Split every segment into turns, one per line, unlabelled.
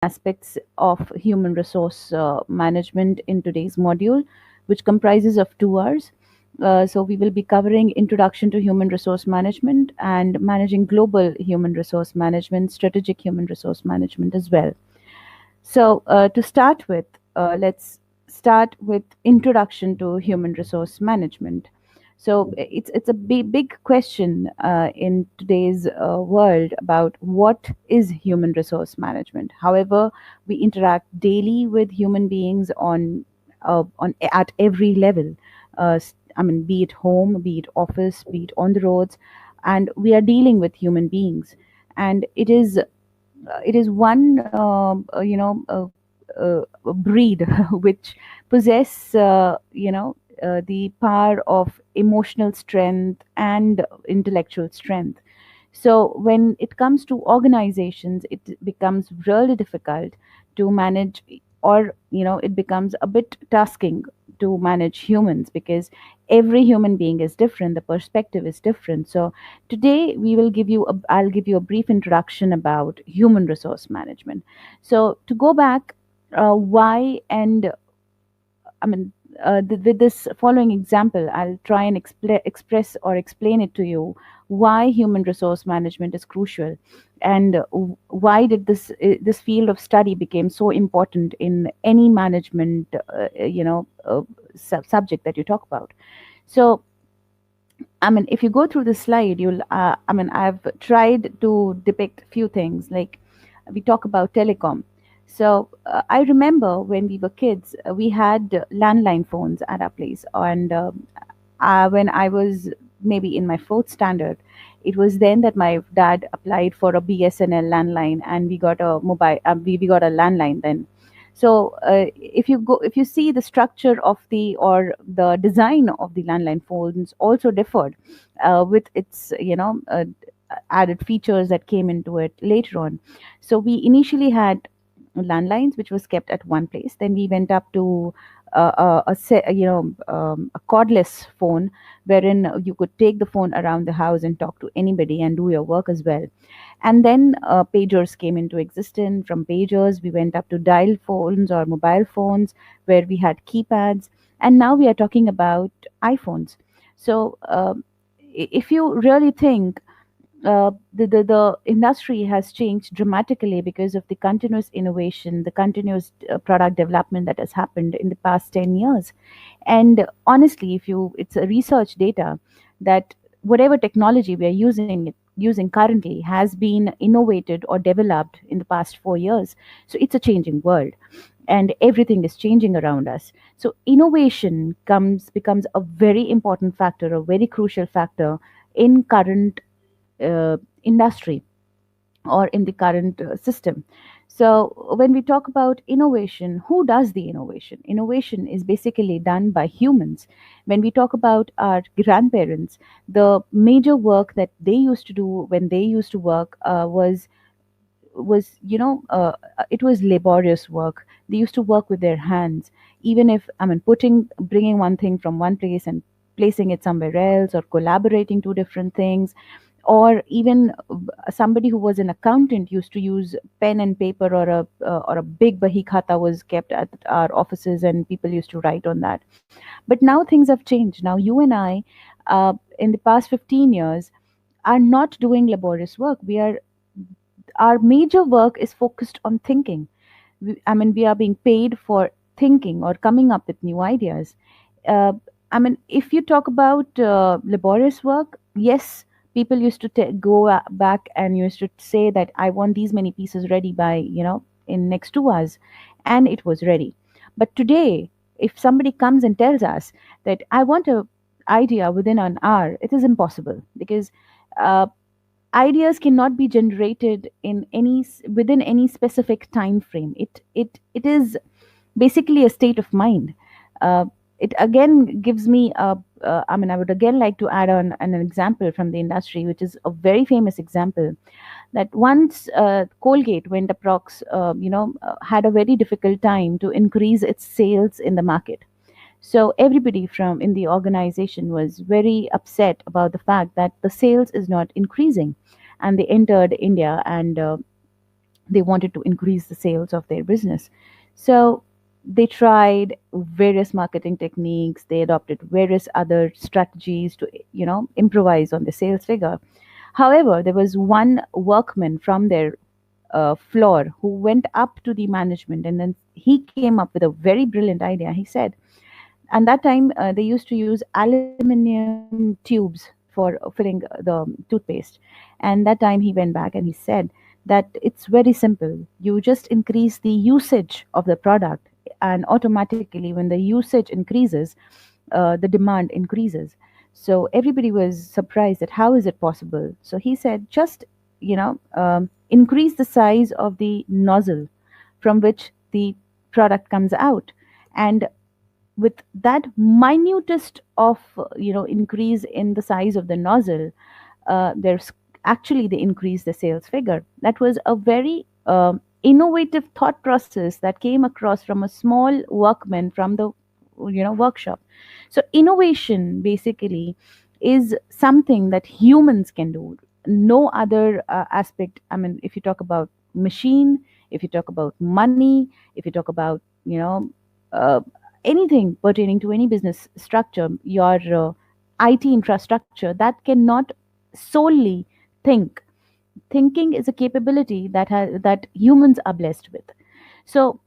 aspects of human resource management in today's module, which comprises of 2 hours. So we will be covering introduction to human resource management and managing global human resource management, strategic human resource management as well. So to start with, let's start with introduction to human resource management. So it's a big question in today's world about what is human resource management. However, we interact daily with human beings on at every level. I mean, be it home, be it office, be it on the roads, and we are dealing with human beings, and it is one a breed which possess the power of emotional strength and intellectual strength. So when it comes to organizations, it becomes really difficult to manage, or it becomes a bit tasking to manage humans, because every human being is different, the perspective is different. So today I'll give you a brief introduction about human resource management. So to go back, why and I mean, with this following example, I'll try and express or explain it to you why human resource management is crucial, and why did this field of study became so important in any management, subject that you talk about. So, I mean, if you go through the slide, I've tried to depict few things. Like, we talk about telecom. So I remember when we were kids, we had landline phones at our place, and when I was maybe in my fourth standard, it was then that my dad applied for a BSNL landline, and we got a mobile. We got a landline then. So if you see the structure of the design of the landline phones also differed with its added features that came into it later on. So we initially had landlines which was kept at one place. Then we went up to a cordless phone, wherein you could take the phone around the house and talk to anybody and do your work as well. And then pagers came into existence. From pagers, we went up to dial phones or mobile phones, where we had keypads. And now we are talking about iPhones. So if you really think, the industry has changed dramatically because of the continuous innovation, the continuous product development that has happened in the past 10 years. And honestly, if you it's a research data that whatever technology we are using currently has been innovated or developed in the past 4 years. So it's a changing world, and everything is changing around us. So innovation comes becomes a very important factor, a very crucial factor in current industry, or in the current system. So, when we talk about innovation, who does the innovation? Innovation is basically done by humans. When we talk about our grandparents, the major work that they used to do when they used to work was it was laborious work. They used to work with their hands, even if, I mean, putting bringing one thing from one place and placing it somewhere else, or collaborating two different things. Or even somebody who was an accountant used to use pen and paper, or a big bahi khata was kept at our offices, and people used to write on that. But now things have changed. Now you and I, in the past 15 years, are not doing laborious work. Our major work is focused on thinking. We are being paid for thinking or coming up with new ideas. uh, if you talk about laborious work, yes, people used to go back and used to say that I want these many pieces ready by, in next 2 hours, and it was ready. But today, if somebody comes and tells us that I want a idea within an hour, it is impossible, because uh, ideas cannot be generated within any specific time frame. It is basically a state of mind. Uh, it again gives me I would again like to add on an example from the industry, which is a very famous example, that once Colgate went approx, had a very difficult time to increase its sales in the market. So everybody from in the organization was very upset about the fact that the sales is not increasing, and they entered India, and They wanted to increase the sales of their business. So they tried various marketing techniques, they adopted various other strategies to, improvise on the sales figure. However, there was one workman from their floor who went up to the management, and then he came up with a very brilliant idea. He said, and that time they used to use aluminum tubes for filling the toothpaste. And that time he went back and he said that it's very simple. You just increase the usage of the product, and automatically, when the usage increases, the demand increases. So everybody was surprised at how is it possible. So he said, just increase the size of the nozzle from which the product comes out, and with that minutest of increase in the size of the nozzle, there's actually they increase the sales figure. That was a very innovative thought process that came across from a small workman from the workshop. So innovation basically is something that humans can do. No other aspect. I mean, if you talk about machine, if you talk about money, if you talk about uh, anything pertaining to any business structure, your IT infrastructure, that cannot solely think. Thinking is a capability that humans are blessed with. So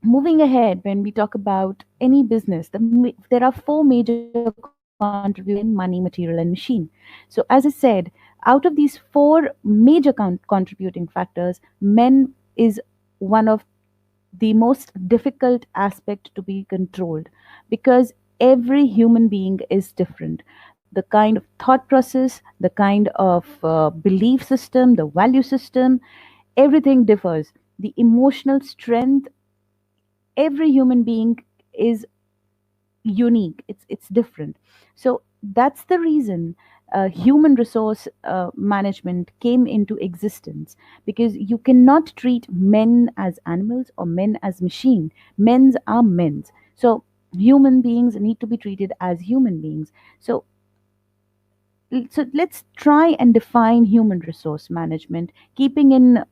moving ahead, when we talk about any business, there are four major contributors: men, money, material, and machine. So as I said, out of these four major contributing factors, men is one of the most difficult aspect to be controlled, because every human being is different. The kind of thought process, the kind of belief system, the value system, everything differs. The emotional strength, every human being is unique, it's different. So that's the reason human resource management came into existence, because you cannot treat men as animals or men as machine. Men's are men's. So human beings need to be treated as human beings. So let's try and define human resource management, keeping in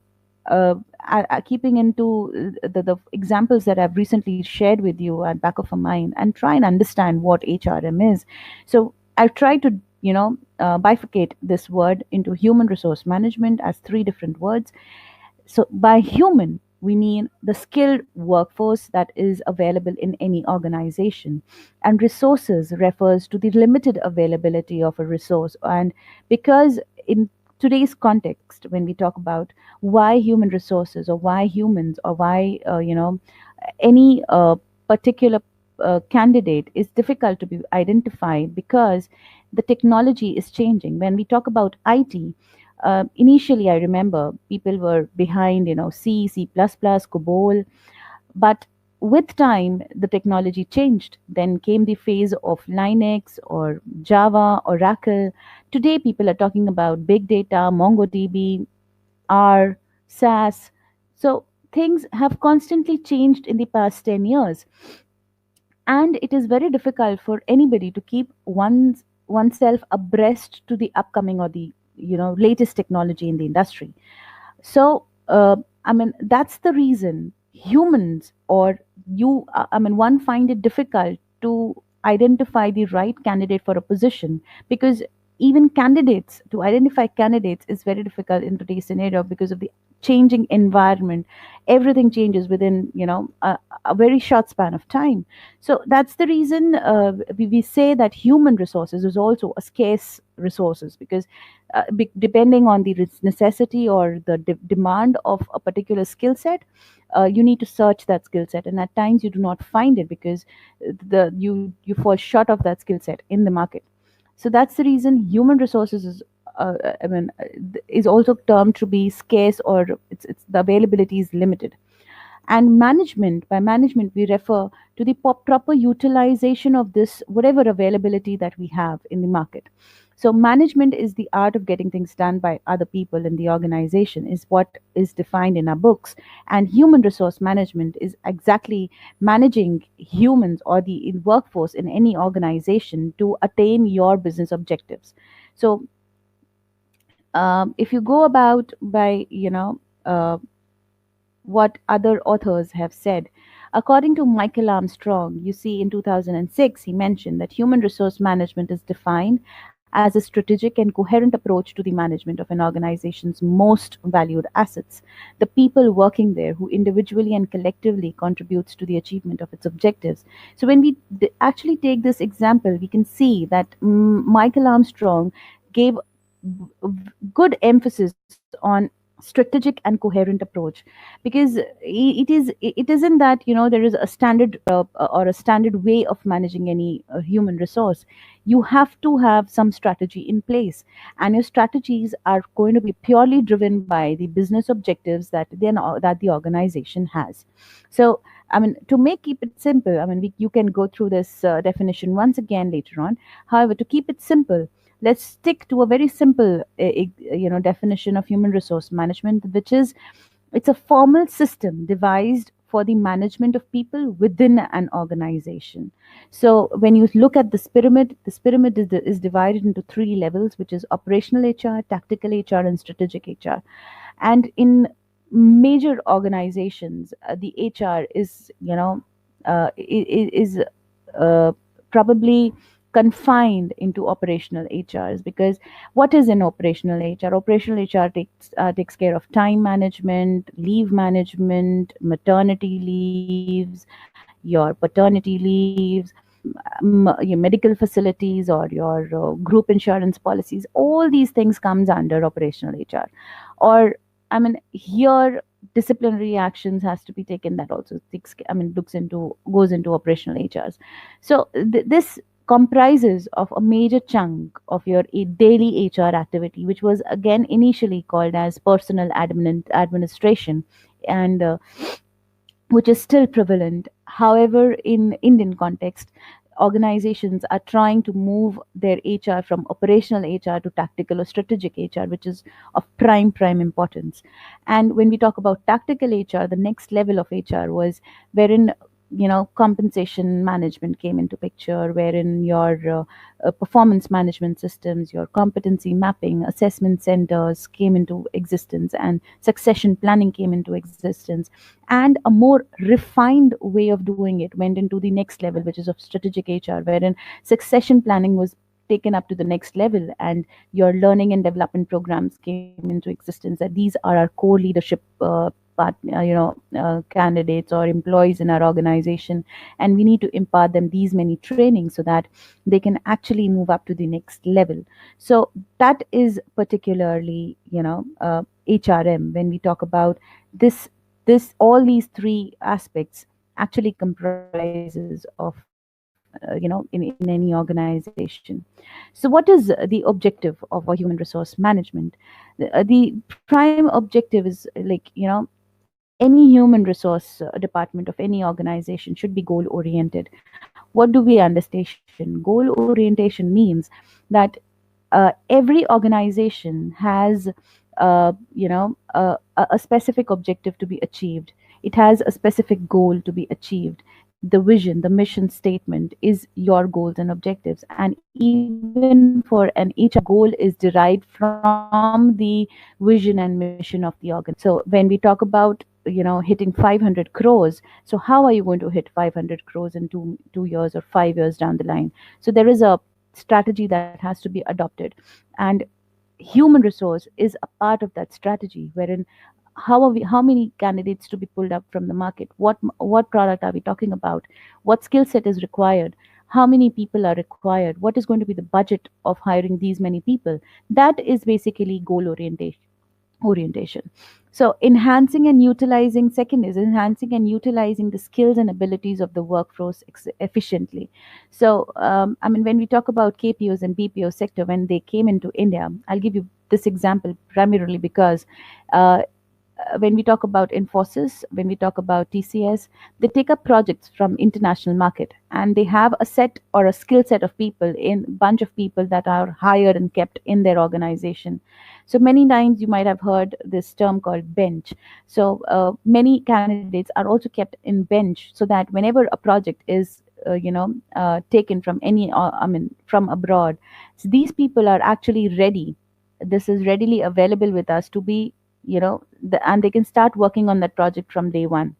keeping into the examples that I've recently shared with you at back of a mind, and try and understand what HRM is. So I've tried to bifurcate this word into human resource management as three different words. So, by human, we mean the skilled workforce that is available in any organization. And resources refers to the limited availability of a resource. And because in today's context, when we talk about why human resources, or why humans, or why, any particular candidate is difficult to be identified, because the technology is changing. When we talk about IT, initially I remember people were behind, C, C++, COBOL, but with time the technology changed. Then came the phase of Linux or Java, Oracle. Today people are talking about big data, MongoDB, R, SAS. So things have constantly changed in the past 10 years, and it is very difficult for anybody to keep oneself abreast to the upcoming or the latest technology in the industry. So I mean, that's the reason humans, or you I mean, one find it difficult to identify the right candidate for a position, because even candidates, to identify candidates is very difficult in today's scenario because of the changing environment. Everything changes within a very short span of time. So that's the reason we say that human resources is also a scarce resources, because depending on the necessity or the demand of a particular skill set, you need to search that skill set, and at times you do not find it because you fall short of that skill set in the market. So that's the reason human resources is is also termed to be scarce, or it's the availability is limited. And management, by management we refer to the proper utilization of this whatever availability that we have in the market. So management is the art of getting things done by other people in the organization, is what is defined in our books. And human resource management is exactly managing humans or the workforce in any organization to attain your business objectives. So if you go about by what other authors have said. According to Michael Armstrong, you see, in 2006, he mentioned that human resource management is defined as a strategic and coherent approach to the management of an organization's most valued assets, the people working there who individually and collectively contributes to the achievement of its objectives. So when we actually take this example, we can see that Michael Armstrong gave good emphasis on strategic and coherent approach, because it isn't that there is a standard or a standard way of managing any human resource. You have to have some strategy in place, and your strategies are going to be purely driven by the business objectives that the organization has. So, I mean, to make keep it simple, I mean, you can go through this definition once again later on. However, to keep it simple, let's stick to a very simple definition of human resource management, which is, it's a formal system devised for the management of people within an organization. So when you look at this pyramid is divided into three levels, which is operational HR, tactical HR, and strategic HR. And in major organizations, the HR is is uh, probably confined into operational HRs, because what is in operational HR? Operational HR takes care of time management, leave management, maternity leaves, your paternity leaves, your medical facilities, or your group insurance policies. All these things comes under operational HR. Or, I mean, here disciplinary actions has to be taken, that also looks into goes into operational HRs. So this comprises of a major chunk of your daily HR activity, which was again initially called as personal administration, and which is still prevalent. However, in Indian context, organizations are trying to move their HR from operational HR to tactical or strategic HR, which is of prime importance. And when we talk about tactical HR, the next level of HR was wherein compensation management came into picture, wherein your performance management systems, your competency mapping, assessment centers came into existence, and succession planning came into existence. And a more refined way of doing it went into the next level, which is of strategic HR, wherein succession planning was taken up to the next level, and your learning and development programs came into existence, that these are our core leadership candidates or employees in our organization, and we need to impart them these many trainings so that they can actually move up to the next level. So that is particularly HRM. When we talk about this all these three aspects actually comprises of in any organization. So what is the objective of a human resource management? The prime objective is, any human resource department of any organization should be goal oriented. What do we understand? Goal orientation means that every organization has a specific objective to be achieved. It has a specific goal to be achieved. The vision, the mission statement is your goals and objectives. And even for an HR, goal is derived from the vision and mission of the organization. So when we talk about hitting 500 crores, so how are you going to hit 500 crores in 2 years or 5 years down the line? So there is a strategy that has to be adopted, and human resource is a part of that strategy, wherein how many candidates to be pulled up from the market, what product are we talking about, what skill set is required, how many people are required, what is going to be the budget of hiring these many people. That is basically goal orientation. So second is enhancing and utilizing the skills and abilities of the workforce efficiently. So I mean, when we talk about KPOs and BPO sector, when they came into India, I'll give you this example primarily because uh, when we talk about Infosys, when we talk about TCS, they take up projects from international market, and they have a set or a skill set of people, in bunch of people that are hired and kept in their organization. So many times you might have heard this term called bench. So many candidates are also kept in bench, so that whenever a project is taken from from abroad, so these people are actually ready. This is readily available with us to be and they can start working on that project from day one.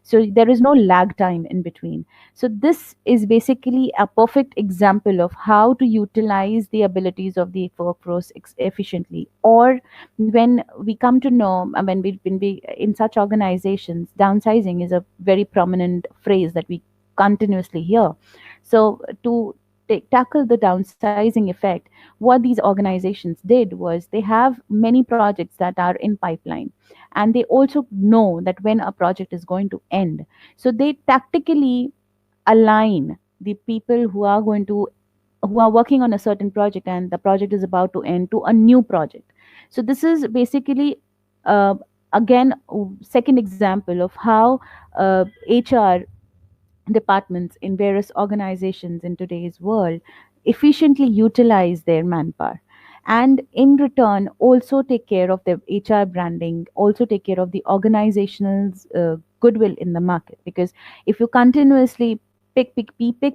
So there is no lag time in between. So this is basically a perfect example of how to utilize the abilities of the workforce efficiently. Or when we come to know, when we in such organizations, downsizing is a very prominent phrase that we continuously hear. So to tackle the downsizing effect, what these organizations did was they have many projects that are in pipeline, and they also know that when a project is going to end. So they tactically align the people who are working on a certain project and the project is about to end to a new project. So this is basically, uh, again, second example of how HR departments in various organizations in today's world efficiently utilize their manpower, and in return also take care of their HR branding, also take care of the organizational's goodwill in the market. Because if you continuously pick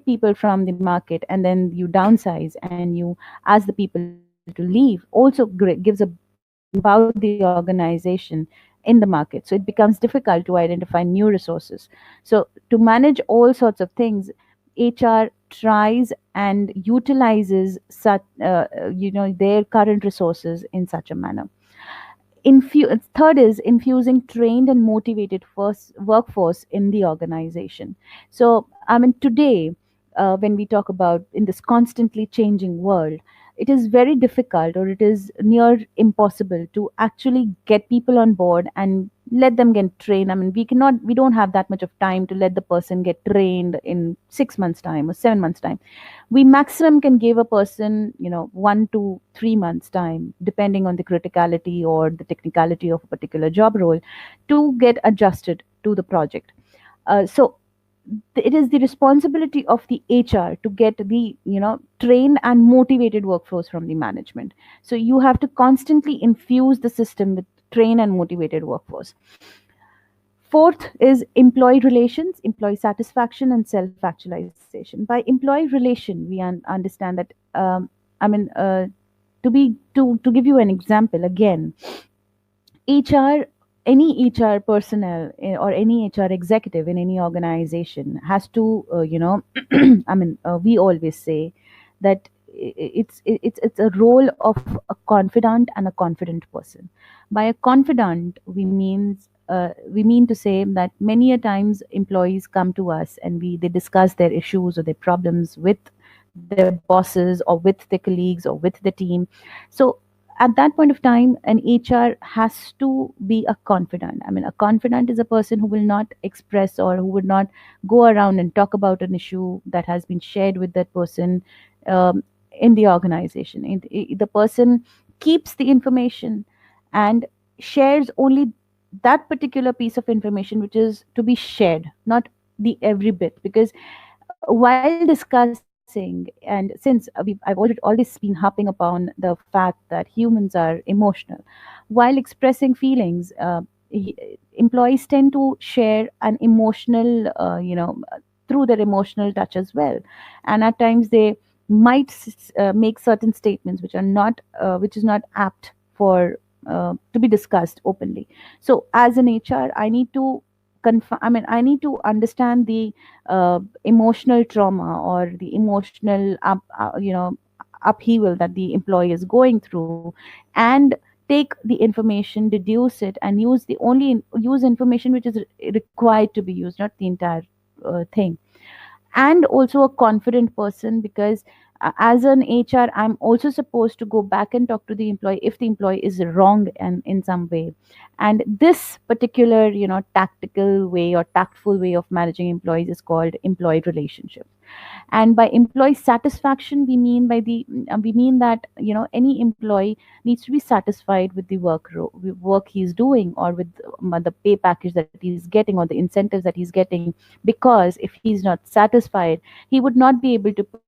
people from the market and then you downsize and you ask the people to leave, also gives a about the organization in the market. So it becomes difficult to identify new resources. So to manage all sorts of things, HR tries and utilizes their current resources in such a manner. Third is infusing trained and motivated first workforce in the organization. So I mean today, when we talk about in this constantly changing world, it is very difficult, or it is near impossible to actually get people on board and let them get trained. I mean, we don't have that much of time to let the person get trained in 6 months time or 7 months time. We maximum can give a person 1 to 3 months time, depending on the criticality or the technicality of a particular job role, to get adjusted to the project. So it is the responsibility of the HR to get the trained and motivated workforce from the management. So you have to constantly infuse the system with trained and motivated workforce. Fourth is employee relations, employee satisfaction, and self actualization. By employee relation, we understand that, I mean, to give you an example again, HR, any HR personnel or any HR executive in any organization has to, we always say that it's a role of a confidant and a confident person. By a confidant, we mean to say that many a times employees come to us and they discuss their issues or their problems with their bosses or with their colleagues or with the team. So at that point of time, an HR has to be a confidant. I mean, a confidant is a person who will not express or who would not go around and talk about an issue that has been shared with that person in the organization. The person keeps the information and shares only that particular piece of information which is to be shared, not the every bit. Because while discussing, and since I've always been harping upon the fact that humans are emotional, while expressing feelings, employees tend to share an emotional, through their emotional touch as well. And at times they might make certain statements which is not apt for to be discussed openly. So as an HR, I need to understand the emotional trauma or the emotional upheaval that the employee is going through, and take the information, deduce it, and use information which is required to be used, not the entire thing. And also a confident person, because as an HR, I'm also supposed to go back and talk to the employee if the employee is wrong and in some way. And this particular tactical way or tactful way of managing employees is called employee relationship. And by employee satisfaction, we mean that any employee needs to be satisfied with the work he's doing, or with the pay package that he's getting or the incentives that he's getting. Because if he's not satisfied, he would not be able to put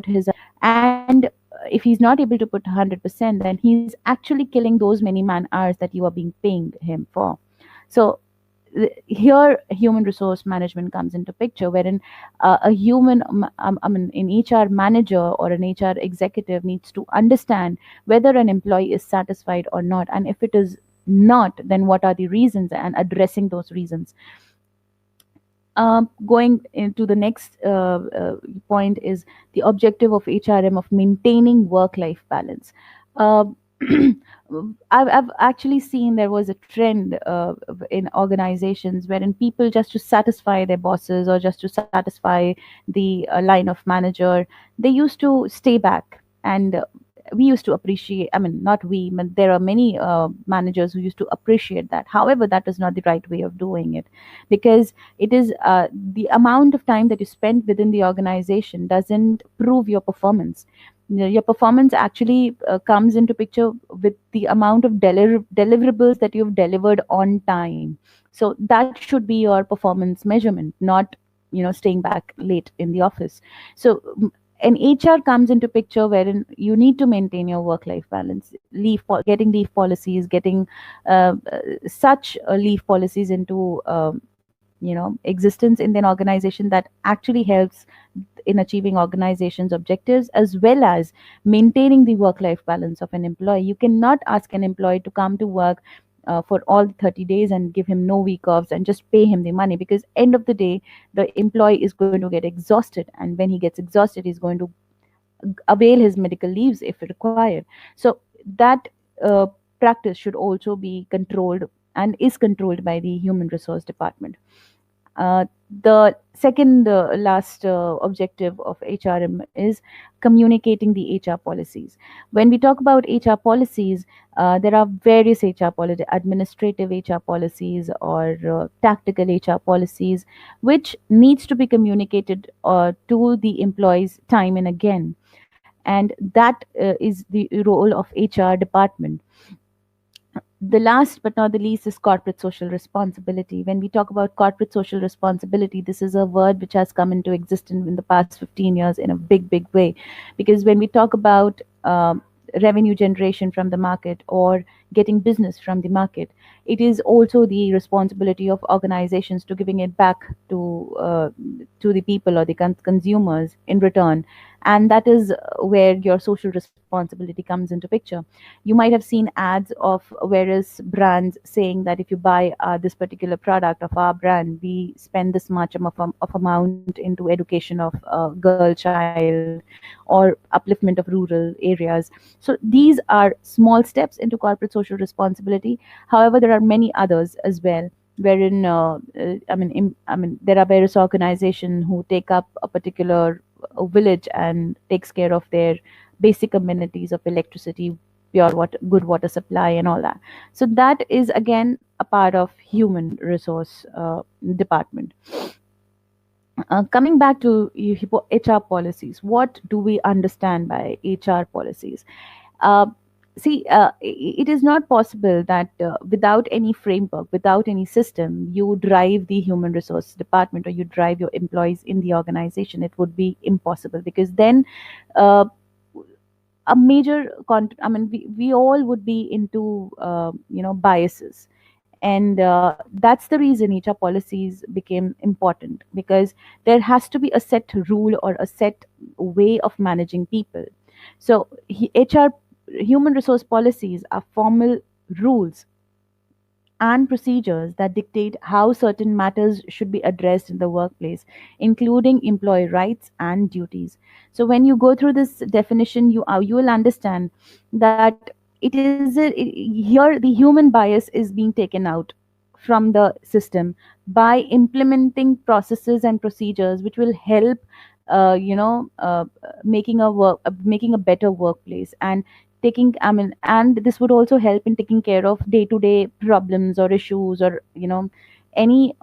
his, and if he's not able to put 100%, then he's actually killing those many man hours that you are being paying him for. So here human resource management comes into picture, wherein a human I mean an HR manager or an HR executive needs to understand whether an employee is satisfied or not. And if it is not, then what are the reasons, and addressing those reasons. Going into the next point is the objective of HRM of maintaining work-life balance. Uh, I've actually seen there was a trend in organizations wherein people, just to satisfy their bosses or just to satisfy the line of manager, they used to stay back. And we used to appreciate, I mean, not we, but there are many managers who used to appreciate that. However, that is not the right way of doing it, because it is the amount of time that you spend within the organization doesn't prove your performance. Your performance actually comes into picture with the amount of deliverables that you've delivered on time. So that should be your performance measurement, not staying back late in the office. So an HR comes into picture wherein you need to maintain your work life balance, getting leave policies, getting such leave policies into existence in an organization that actually helps in achieving organization's objectives, as well as maintaining the work life balance of an employee. You cannot ask an employee to come to work for all the 30 days and give him no week offs and just pay him the money, because end of the day the employee is going to get exhausted, and when he gets exhausted he's going to avail his medical leaves if required. So that practice should also be controlled, and is controlled by the human resource department. The second last objective of HRM is communicating the HR policies. When we talk about HR policies, there are various administrative HR policies, or tactical HR policies, which needs to be communicated to the employees time and again. And that is the role of HR department. The last but not the least is corporate social responsibility. When we talk about corporate social responsibility, this is a word which has come into existence in the past 15 years in a big way. Because when we talk about revenue generation from the market, or getting business from the market, it is also the responsibility of organizations to giving it back to the people or the consumers in return. And that is where your social responsibility comes into picture. You might have seen ads of various brands saying that if you buy this particular product of our brand, we spend this much of amount into education of a girl child, or upliftment of rural areas. So these are small steps into corporate social responsibility. However, there are many others as well, wherein there are various organizations who take up a particular village and takes care of their basic amenities of electricity, pure water, good water supply, and all that. So that is again a part of human resource department. Coming back to HR policies, what do we understand by HR policies? Uh, See, it is not possible that without any framework, without any system, you drive the human resource department, or you drive your employees in the organization. It would be impossible, because then uh, a major we all would be into biases. And that's the reason HR policies became important, because there has to be a set rule or a set way of managing people. So HR human resource policies are formal rules and procedures that dictate how certain matters should be addressed in the workplace, including employee rights and duties. So when you go through this definition, you will understand that here the human bias is being taken out from the system by implementing processes and procedures which will help making a better workplace, and and this would also help in taking care of day to day problems or issues, or any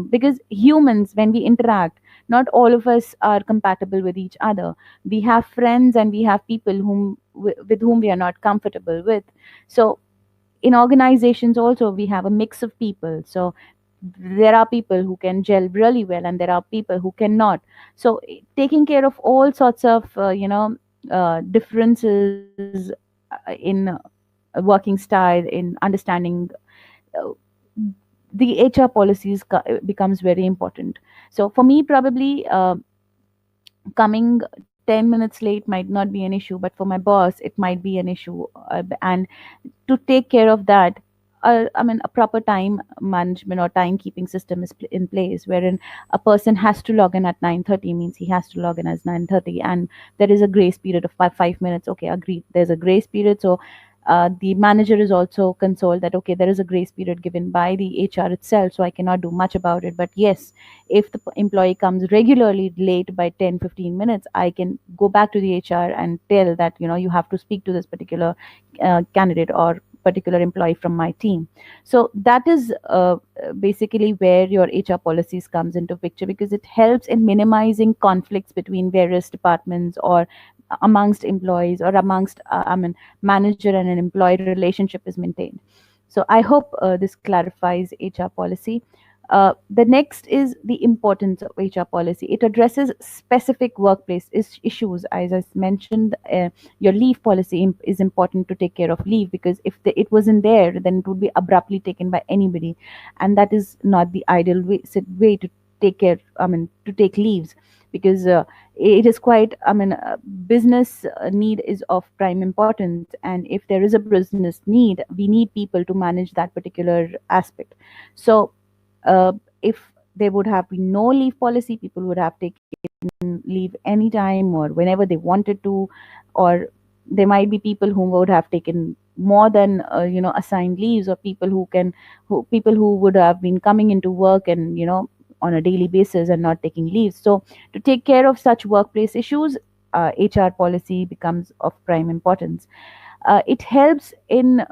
because humans, when we interact, not all of us are compatible with each other. We have friends and we have people with whom we are not comfortable with. So in organizations also we have a mix of people. So there are people who can gel really well, and there are people who cannot. So taking care of all sorts of differences in working style, in understanding uh, the HR policies becomes very important. So for me, probably coming 10 minutes late might not be an issue, but for my boss it might be an issue. And to take care of that, a proper time management or timekeeping system is in place, wherein a person has to log in at 9:30 means he has to log in as 9:30, and there is a grace period of 5 minutes. Okay, agreed. There's a grace period, so the manager is also consoled that okay, there is a grace period given by the HR itself, so I cannot do much about it. But yes, if the employee comes regularly late by 10-15 minutes, I can go back to the HR and tell that you have to speak to this particular candidate or particular employee from my team. So that is basically where your HR policies comes into picture, because it helps in minimizing conflicts between various departments or amongst employees, or amongst manager and an employee relationship is maintained. So I hope this clarifies HR policy. The next is the importance of HR policy. It addresses specific workplace issues. As I mentioned, your leave policy is important to take care of leave, because if it wasn't there, then it would be abruptly taken by anybody, and that is not the ideal way to take care. To take leaves, because it is quite. Business need is of prime importance, and if there is a business need, we need people to manage that particular aspect. So if there would have been no leave policy, people would have taken leave anytime or whenever they wanted to, or there might be people who would have taken more than assigned leaves, or people who would have been coming into work and on a daily basis and not taking leaves. So to take care of such workplace issues, HR policy becomes of prime importance. It helps in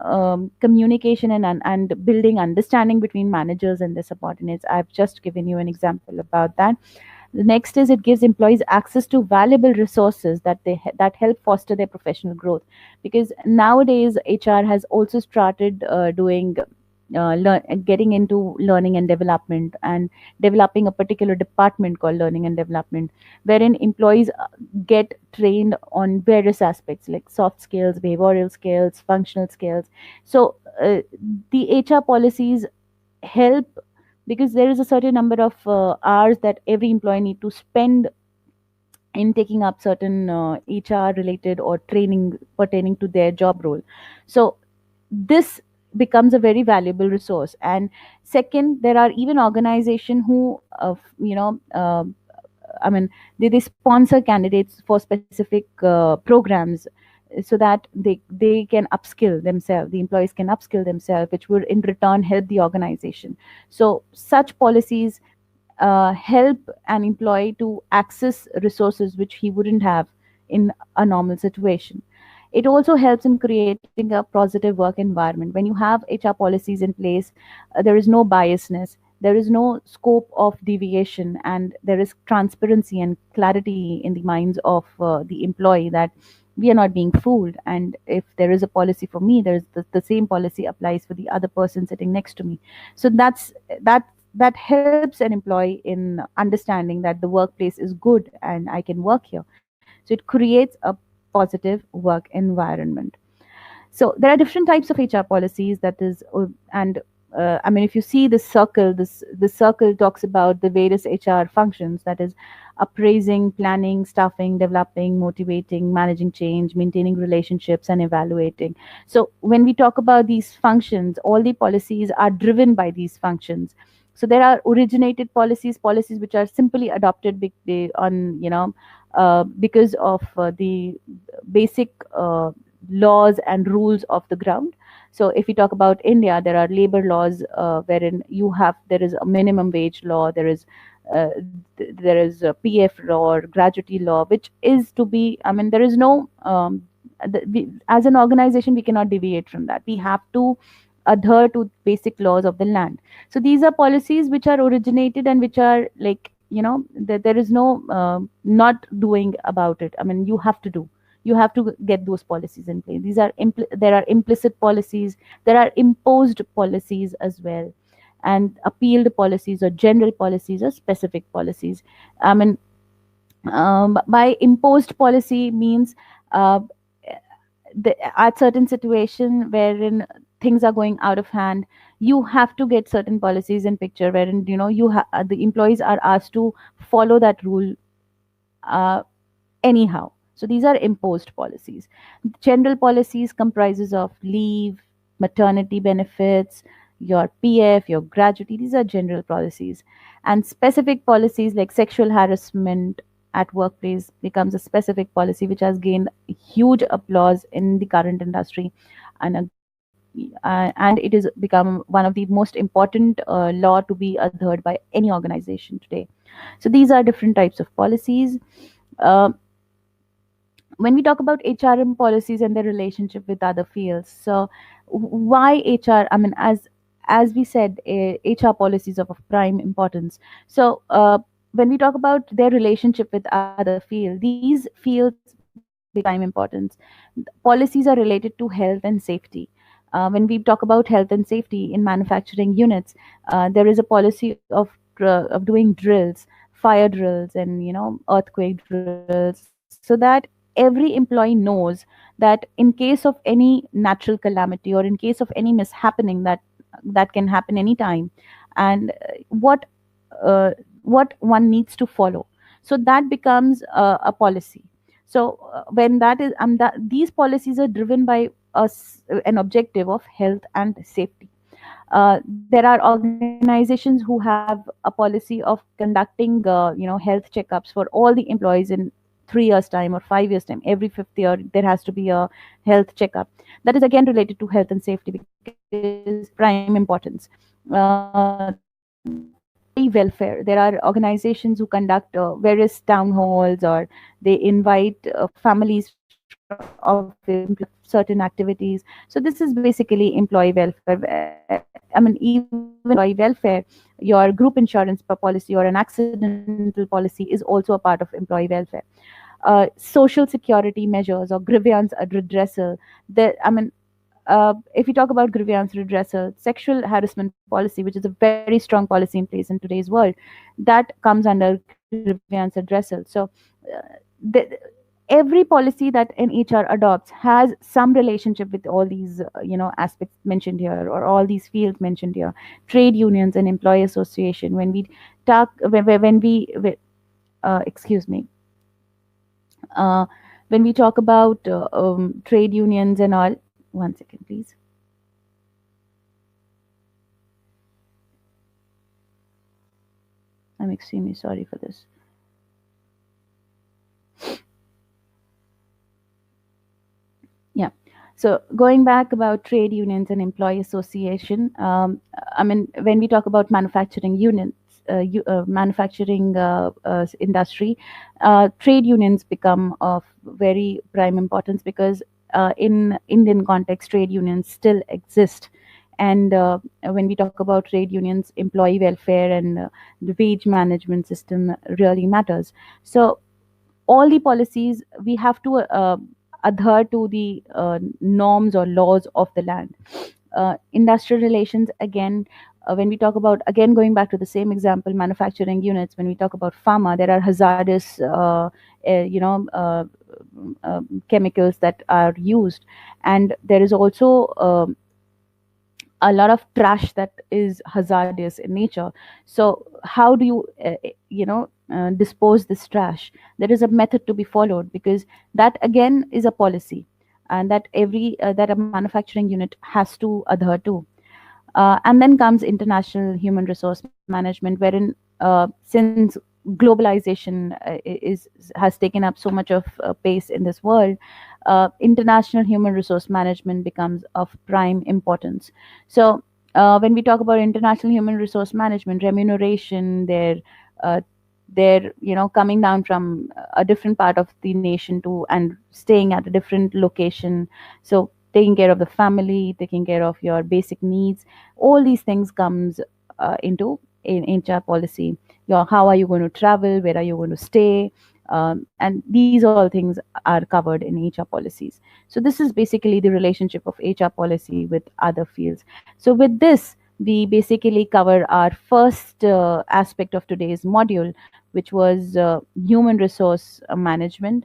communication and building understanding between managers and their subordinates. I've just given you an example about that. The next is it gives employees access to valuable resources that help foster their professional growth. Because nowadays HR has also started doing getting into learning and development, and developing a particular department called learning and development, wherein employees get trained on various aspects like soft skills, behavioral skills, functional skills. So the HR policies help, because there is a certain number of hours that every employee need to spend in taking up certain HR related or training pertaining to their job role. So this becomes a very valuable resource. And second, there are even organization who I mean, they sponsor candidates for specific programs, so that they can upskill themselves. The employees can upskill themselves, which would in return help the organization. So such policies help an employee to access resources which he wouldn't have in a normal situation. It also helps in creating a positive work environment. When you have HR policies in place, there is no biasness, there is no scope of deviation, and there is transparency and clarity in the minds of the employee that we are not being fooled. And if there is a policy for me, there is the same policy applies for the other person sitting next to me. So that helps an employee in understanding that the workplace is good and I can work here. So it creates a positive work environment. So there are different types of HR policies. That is, and if you see this circle talks about the various HR functions. That is, appraising, planning, staffing, developing, motivating, managing change, maintaining relationships, and evaluating. So when we talk about these functions, all the policies are driven by these functions. So there are originated policies which are simply adopted on because of the basic laws and rules of the ground. So if we talk about India, there are labor laws wherein there is a minimum wage law, uh, there is a PF law or gratuity law, which is to be. There is no as an organization we cannot deviate from that. We have to adhere to basic laws of the land. So these are policies which are originated and which are like there is no not doing about it. You have to get those policies in place. There are implicit policies, there are imposed policies as well, and appealed policies or general policies or specific policies. I mean, by imposed policy means uh, at certain situation wherein things are going out of hand, you have to get certain policies in picture wherein the employees are asked to follow that rule uh, anyhow. So these are imposed policies. General policies comprises of leave, maternity benefits, your PF, your gratuity. These are general policies. And specific policies like sexual harassment at workplace becomes a specific policy which has gained huge applause in the current industry, and it is become one of the most important law to be adhered by any organization today. So these are different types of policies. Uh, when we talk about HRM policies and their relationship with other fields, so why HR? I mean, as we said, HR policies are of prime importance. So when we talk about their relationship with other fields, these fields become prime importance. Policies are related to health and safety. When we talk about health and safety in manufacturing units, there is a policy of doing drills, fire drills, and earthquake drills, so that every employee knows that in case of any natural calamity or in case of any mishappening that can happen anytime, and uh, what one needs to follow. So that becomes a policy. So when that is that these policies are driven by an objective of health and safety. There are organizations who have a policy of conducting health checkups for all the employees in 3 years time or 5 years time. Every fifth year there has to be a health checkup. That is again related to health and safety because prime importance. Employee welfare, there are organizations who conduct various town halls, or they invite families of certain activities. So this is basically employee welfare. I mean, even employee welfare, your group insurance policy or an accidental policy is also a part of employee welfare. Social security measures or grievance redressal. If you talk about grievance redressal, sexual harassment policy, which is a very strong policy in place in today's world, that comes under grievance redressal. So uh, the, every policy that an HR adopts has some relationship with all these aspects mentioned here, or all these fields mentioned here. Trade unions and employee association. When we talk, excuse me, uh, when we talk about trade unions and all. One second, please. I'm extremely sorry for this. Yeah. So going back about trade unions and employee association, I mean, when we talk about manufacturing units, manufacturing industry, trade unions become of very prime importance because in Indian context, trade unions still exist. And when we talk about trade unions, employee welfare and the wage management system really matters. So all the policies we have to adhere to the norms or laws of the land. Industrial relations, again, when we talk about, again going back to the same example, manufacturing units, when we talk about pharma, there are hazardous chemicals that are used, and there is also a lot of trash that is hazardous in nature. So how do you dispose this trash? There is a method to be followed, because that again is a policy, and that every that a manufacturing unit has to adhere to. And then comes international human resource management, wherein since globalization has taken up so much of pace in this world, international human resource management becomes of prime importance. So when we talk about international human resource management, remuneration, uh, they're coming down from a different part of the nation to and staying at a different location. So taking care of the family, taking care of your basic needs, all these things comes into in HR policy. How are you going to travel, where are you going to stay, and these all things are covered in HR policies. So this is basically the relationship of HR policy with other fields. So with this, we basically cover our first aspect of today's module, which was human resource management.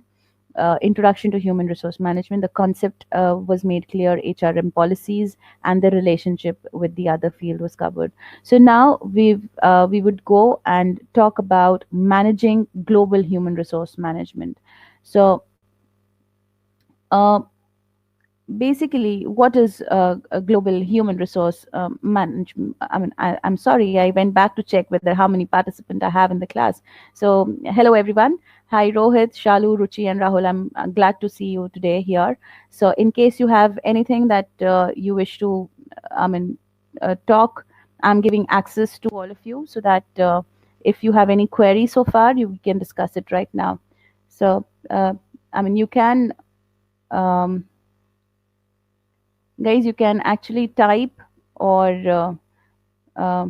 Introduction to human resource management. The concept was made clear. HRM policies and the relationship with the other field was covered. So now we would go and talk about managing global human resource management. So uh, basically, what is a global human resource management? I mean, I'm sorry, I went back to check whether how many participants I have in the class. So, hello everyone. Hi, Rohit, Shalu, Ruchi, and Rahul. I'm glad to see you today here. So, in case you have anything that you wish to, I mean, talk, I'm giving access to all of you so that if you have any query so far, you can discuss it right now. So, I mean, you can. Um, Guys, you can actually type or uh,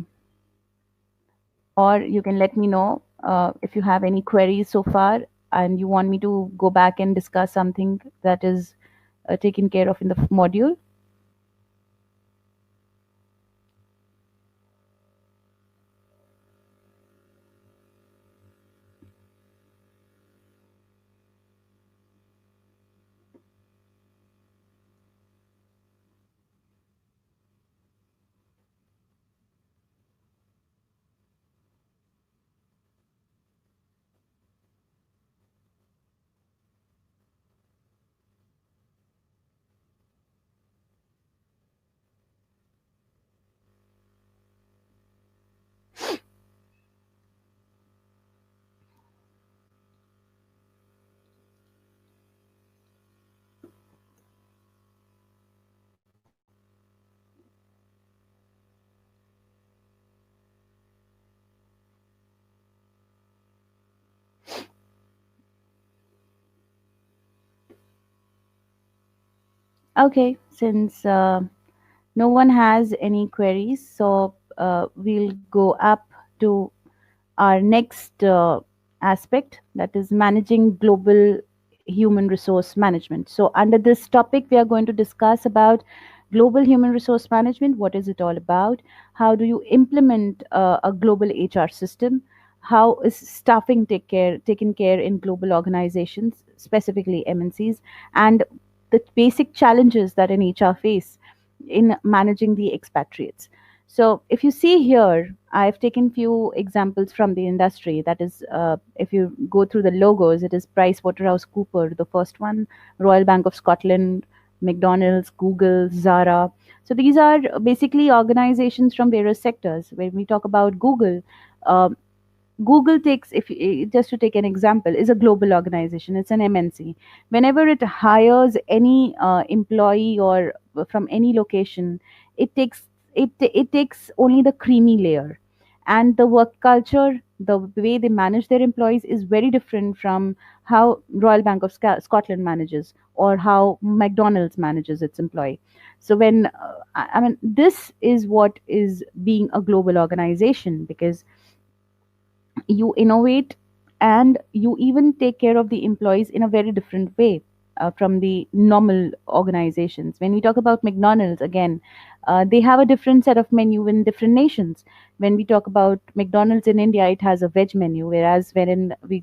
or you can let me know if you have any queries so far and you want me to go back and discuss something that is taken care of in the module. Okay, since no one has any queries, so we'll go up to our next aspect, that is managing global human resource management. So under this topic we are going to discuss about global human resource management. What is it all about? How do you implement a global HR system? How is staffing taken care in global organizations, specifically MNCs, and the basic challenges that an HR face in managing the expatriates. So if you see here, I've taken few examples from the industry. That is, if you go through the logos, it is Price Waterhouse Cooper, the first one, Royal Bank of Scotland, McDonald's, Google, Zara. So these are basically organizations from various sectors. When we talk about Google, um, Google takes, if just to take an example, is a global organization. It's an MNC. Whenever it hires any employee or from any location, it takes only the creamy layer, and the work culture, the way they manage their employees is very different from how Royal Bank of Scotland manages or how McDonald's manages its employee. So when I mean, this is what is being a global organization, because you innovate and you even take care of the employees in a very different way from the normal organizations. When we talk about McDonald's, again, they have a different set of menu in different nations. When we talk about McDonald's in India, it has a veg menu, whereas wherein we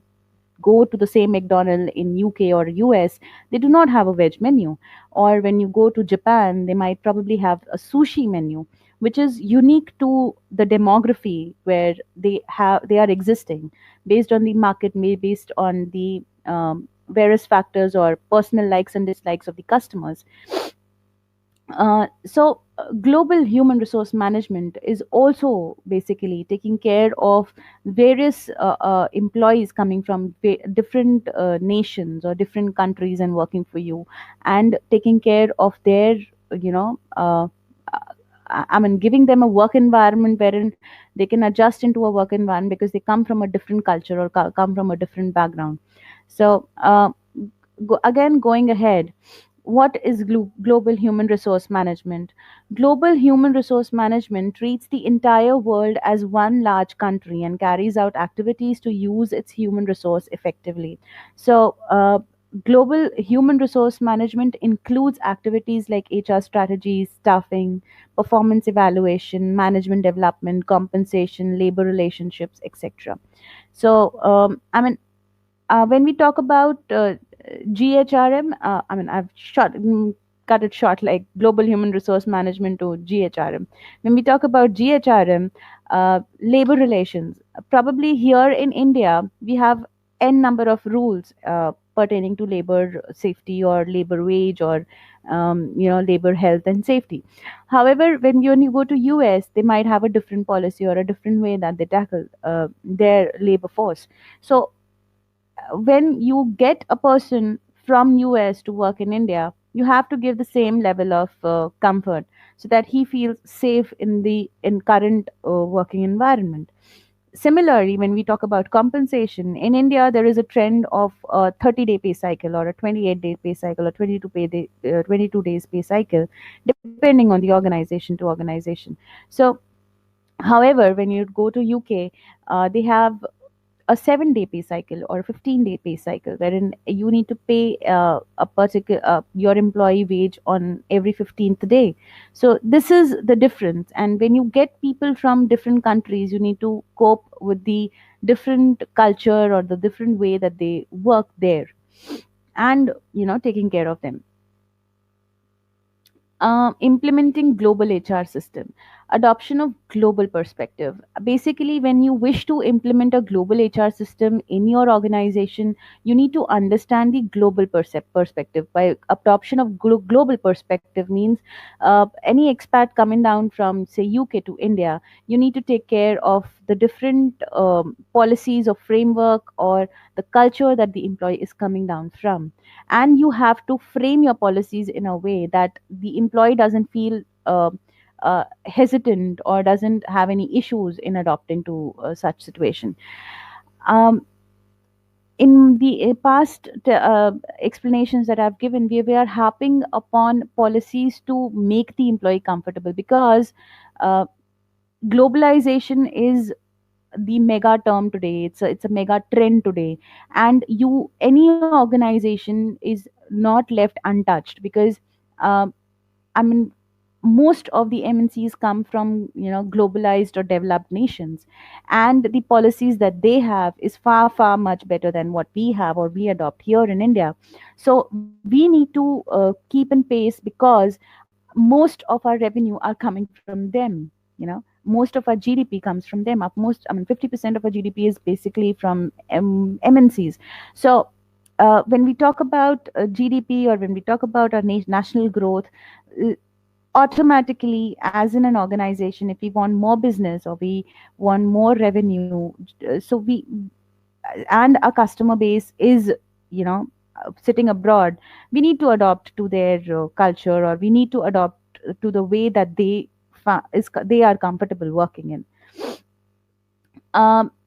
go to the same McDonald in UK or US, they do not have a veg menu. Or when you go to Japan, they might probably have a sushi menu, which is unique to the demography where they are existing, based on the market, based on the various factors or personal likes and dislikes of the customers. Global human resource management is also basically taking care of various employees coming from different nations or different countries and working for you, and taking care of their, you know, I mean, giving them a work environment wherein they can adjust into a work environment because they come from a different culture or come from a different background. So, again, going ahead, what is global human resource management? Global human resource management treats the entire world as one large country and carries out activities to use its human resource effectively. So, global human resource management includes activities like HR strategies, staffing, performance evaluation, management development, compensation, labor relationships, etc. So, I mean, when we talk about GHRM, I mean, cut it short, like Global Human Resource Management to GHRM. When we talk about GHRM, labor relations, probably here in India, we have n number of rules pertaining to labor safety or labor wage or labor health and safety. However, when you go to US, they might have a different policy or a different way that they tackle their labor force. So when you get a person from US to work in India, you have to give the same level of comfort so that he feels safe in current working environment. Similarly, when we talk about compensation, in India, there is a trend of a 30-day pay cycle or a 28-day pay cycle or 22 days pay cycle, depending on the organization to organization. So, however, when you go to UK, they have a 7-day pay cycle or a 15-day pay cycle wherein you need to pay a particular your employee wage on every 15th day. So this is the difference, and when you get people from different countries, you need to cope with the different culture or the different way that they work there, and taking care of them. Implementing global HR system, adoption of global perspective. Basically, when you wish to implement a global HR system in your organization, you need to understand the global perspective. By adoption of global perspective means any expat coming down from say UK to India, you need to take care of the different policies or framework or the culture that the employee is coming down from, and you have to frame your policies in a way that the employee doesn't feel hesitant or doesn't have any issues in adopting to such situation. um, in the past explanations that I've given, we are harping upon policies to make the employee comfortable, because uh, globalization is the mega term today. It's a mega trend today, and you any organization is not left untouched, because um, I mean, most of the MNCs come from globalized or developed nations, and the policies that they have is far far much better than what we have or we adopt here in India. So we need to keep in pace, because most of our revenue are coming from them. Most of our GDP comes from them. Up most, I mean, 50% of our GDP is basically from MNCs. So when we talk about GDP, or when we talk about our national growth, uh, automatically, as in an organization, if we want more business or we want more revenue, so we and our customer base is you know sitting abroad, we need to adopt to their culture, or we need to adopt to the way that they are comfortable working in.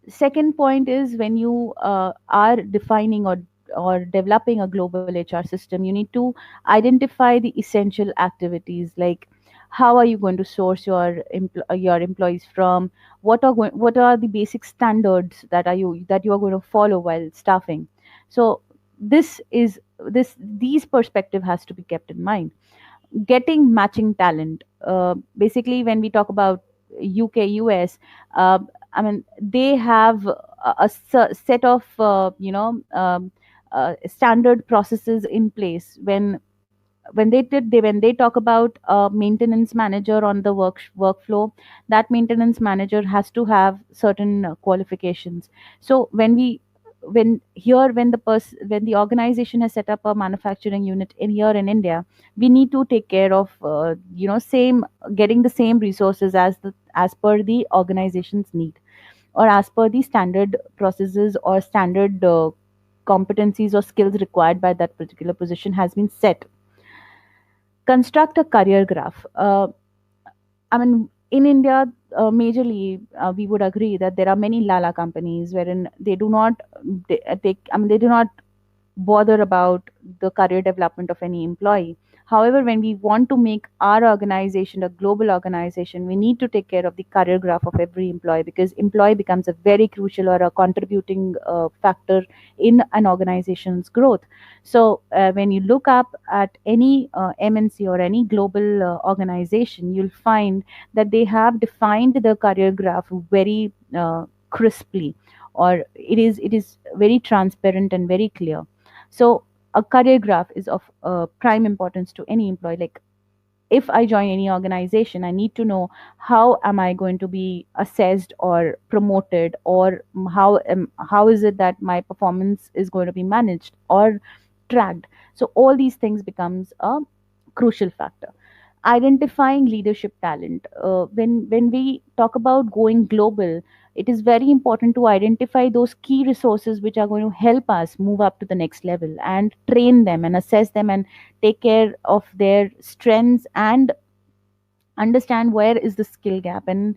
Second point is, when you are defining or developing a global HR system, you need to identify the essential activities, like how are you going to source your employees from, what are the basic standards that you are going to follow while staffing. So this is these perspective has to be kept in mind. Getting matching talent. Basically, when we talk about UK, US, uh, I mean, they have set of standard processes in place. When they talk about a maintenance manager on the workflow, that maintenance manager has to have certain qualifications. So when the organization has set up a manufacturing unit in here in India, we need to take care of same getting the same resources as per the organization's need, or as per the standard processes or standard competencies or skills required by that particular position has been set. Construct a career graph. I mean, in India, majorly, we would agree that there are many Lala companies wherein they do not they do not bother about the career development of any employee. However, when we want to make our organization a global organization, we need to take care of the career graph of every employee, because employee becomes a very crucial or a contributing factor in an organization's growth. So, when you look up at any MNC or any global organization, you'll find that they have defined the career graph very crisply, or it is very transparent and very clear. So a career graph is of prime importance to any employee. Like if I join any organization, I need to know how am I going to be assessed or promoted, or how is it that my performance is going to be managed or tracked. So all these things becomes a crucial factor. Identifying leadership talent. When we talk about going global, it is very important to identify those key resources which are going to help us move up to the next level, and train them and assess them and take care of their strengths, and understand where is the skill gap, and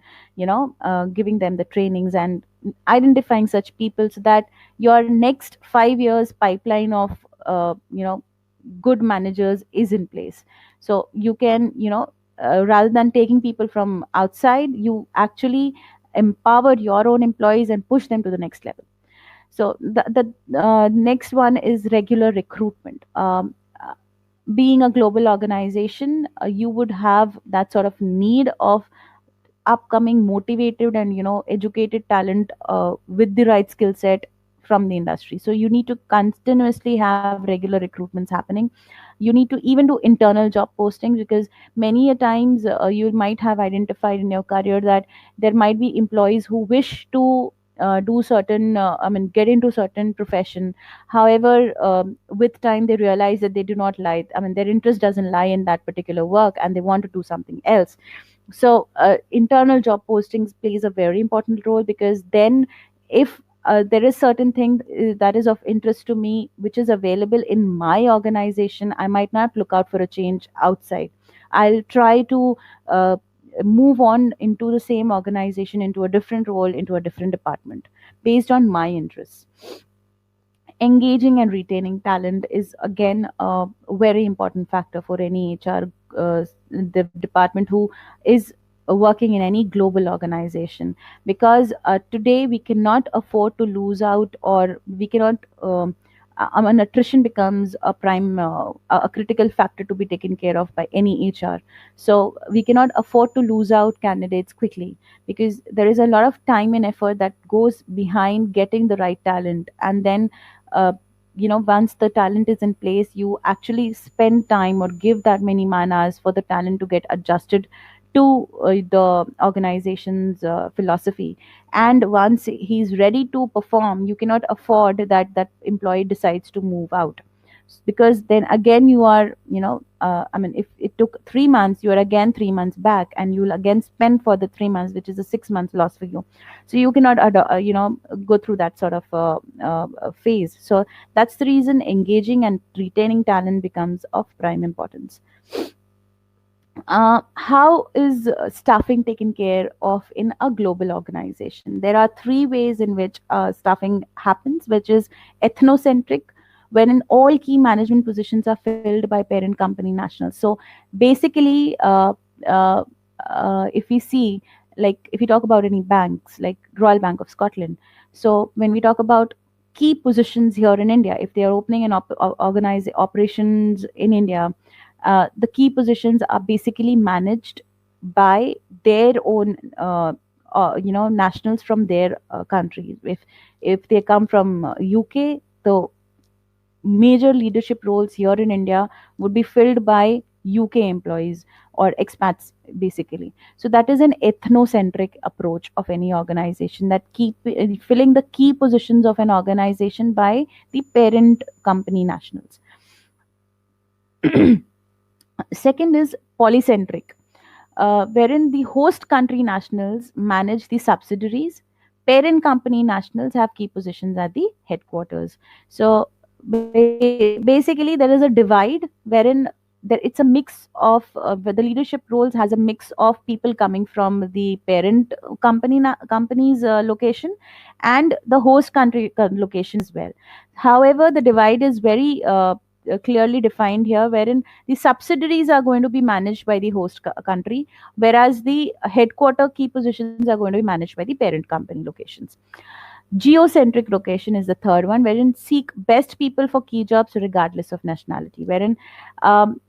giving them the trainings and identifying such people, so that your next 5 years pipeline of good managers is in place. So you can, rather than taking people from outside, you actually empower your own employees and push them to the next level. So the next one is regular recruitment. Being a global organization, you would have that sort of need of upcoming motivated and educated talent with the right skill set from the industry. So you need to continuously have regular recruitments happening. You need to even do internal job postings, because many a times you might have identified in your career that there might be employees who wish to do certain get into certain profession. However, with time they realize that they do not like, their interest doesn't lie in that particular work, and they want to do something else. So internal job postings plays a very important role, because then if there is certain thing that is of interest to me which is available in my organization, I might not look out for a change outside. I'll try to move on into the same organization, into a different role, into a different department, based on my interests. Engaging and retaining talent is again a very important factor for any HR department who is working in any global organization, because today we cannot afford to lose out, or we cannot attrition becomes a prime a critical factor to be taken care of by any HR. So we cannot afford to lose out candidates quickly, because there is a lot of time and effort that goes behind getting the right talent. And then uh, once the talent is in place, you actually spend time or give that many man hours for the talent to get adjusted to the organization's philosophy. And once he's ready to perform, you cannot afford that that employee decides to move out, because then again you are, if it took 3 months, you are again 3 months back, and you'll again spend for the 3 months, which is a 6 months loss for you. So you cannot go through that sort of phase. So that's the reason engaging and retaining talent becomes of prime importance. How is staffing taken care of in a global organization? There are three ways in which staffing happens, which is ethnocentric, wherein all key management positions are filled by parent company nationals. So basically, uh, if we see, like if we talk about any banks, like Royal Bank of Scotland, so when we talk about key positions here in India, if they are opening an organize operations in India, the key positions are basically managed by their own nationals from their countries. If they come from UK, the major leadership roles here in India would be filled by UK employees or expats, basically. So that is an ethnocentric approach of any organization, that keep filling the key positions of an organization by the parent company nationals. Second is polycentric, wherein the host country nationals manage the subsidiaries. Parent company nationals have key positions at the headquarters. So basically, there is a divide wherein it's a mix of the leadership roles has a mix of people coming from the parent company's location, and the host country location as well. However, the divide is very clearly defined here, wherein the subsidiaries are going to be managed by the host country, whereas the headquarter key positions are going to be managed by the parent company locations. Geocentric location is the third one, wherein seek best people for key jobs regardless of nationality. Wherein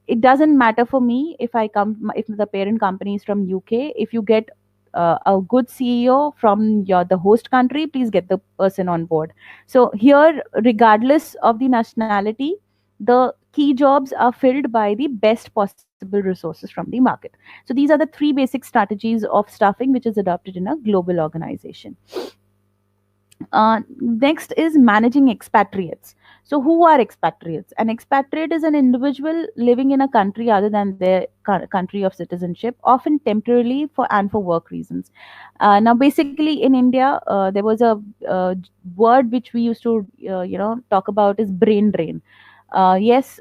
it doesn't matter for me if the parent company is from UK. If you get a good CEO from the host country, please get the person on board. So here, regardless of the nationality, the key jobs are filled by the best possible resources from the market. So these are the three basic strategies of staffing which is adopted in a global organization. Next is managing expatriates. So, who are expatriates? An expatriate is an individual living in a country other than their country of citizenship, often temporarily for work reasons. Now, basically, in India, there was a word which we used to, talk about is brain drain. Yes,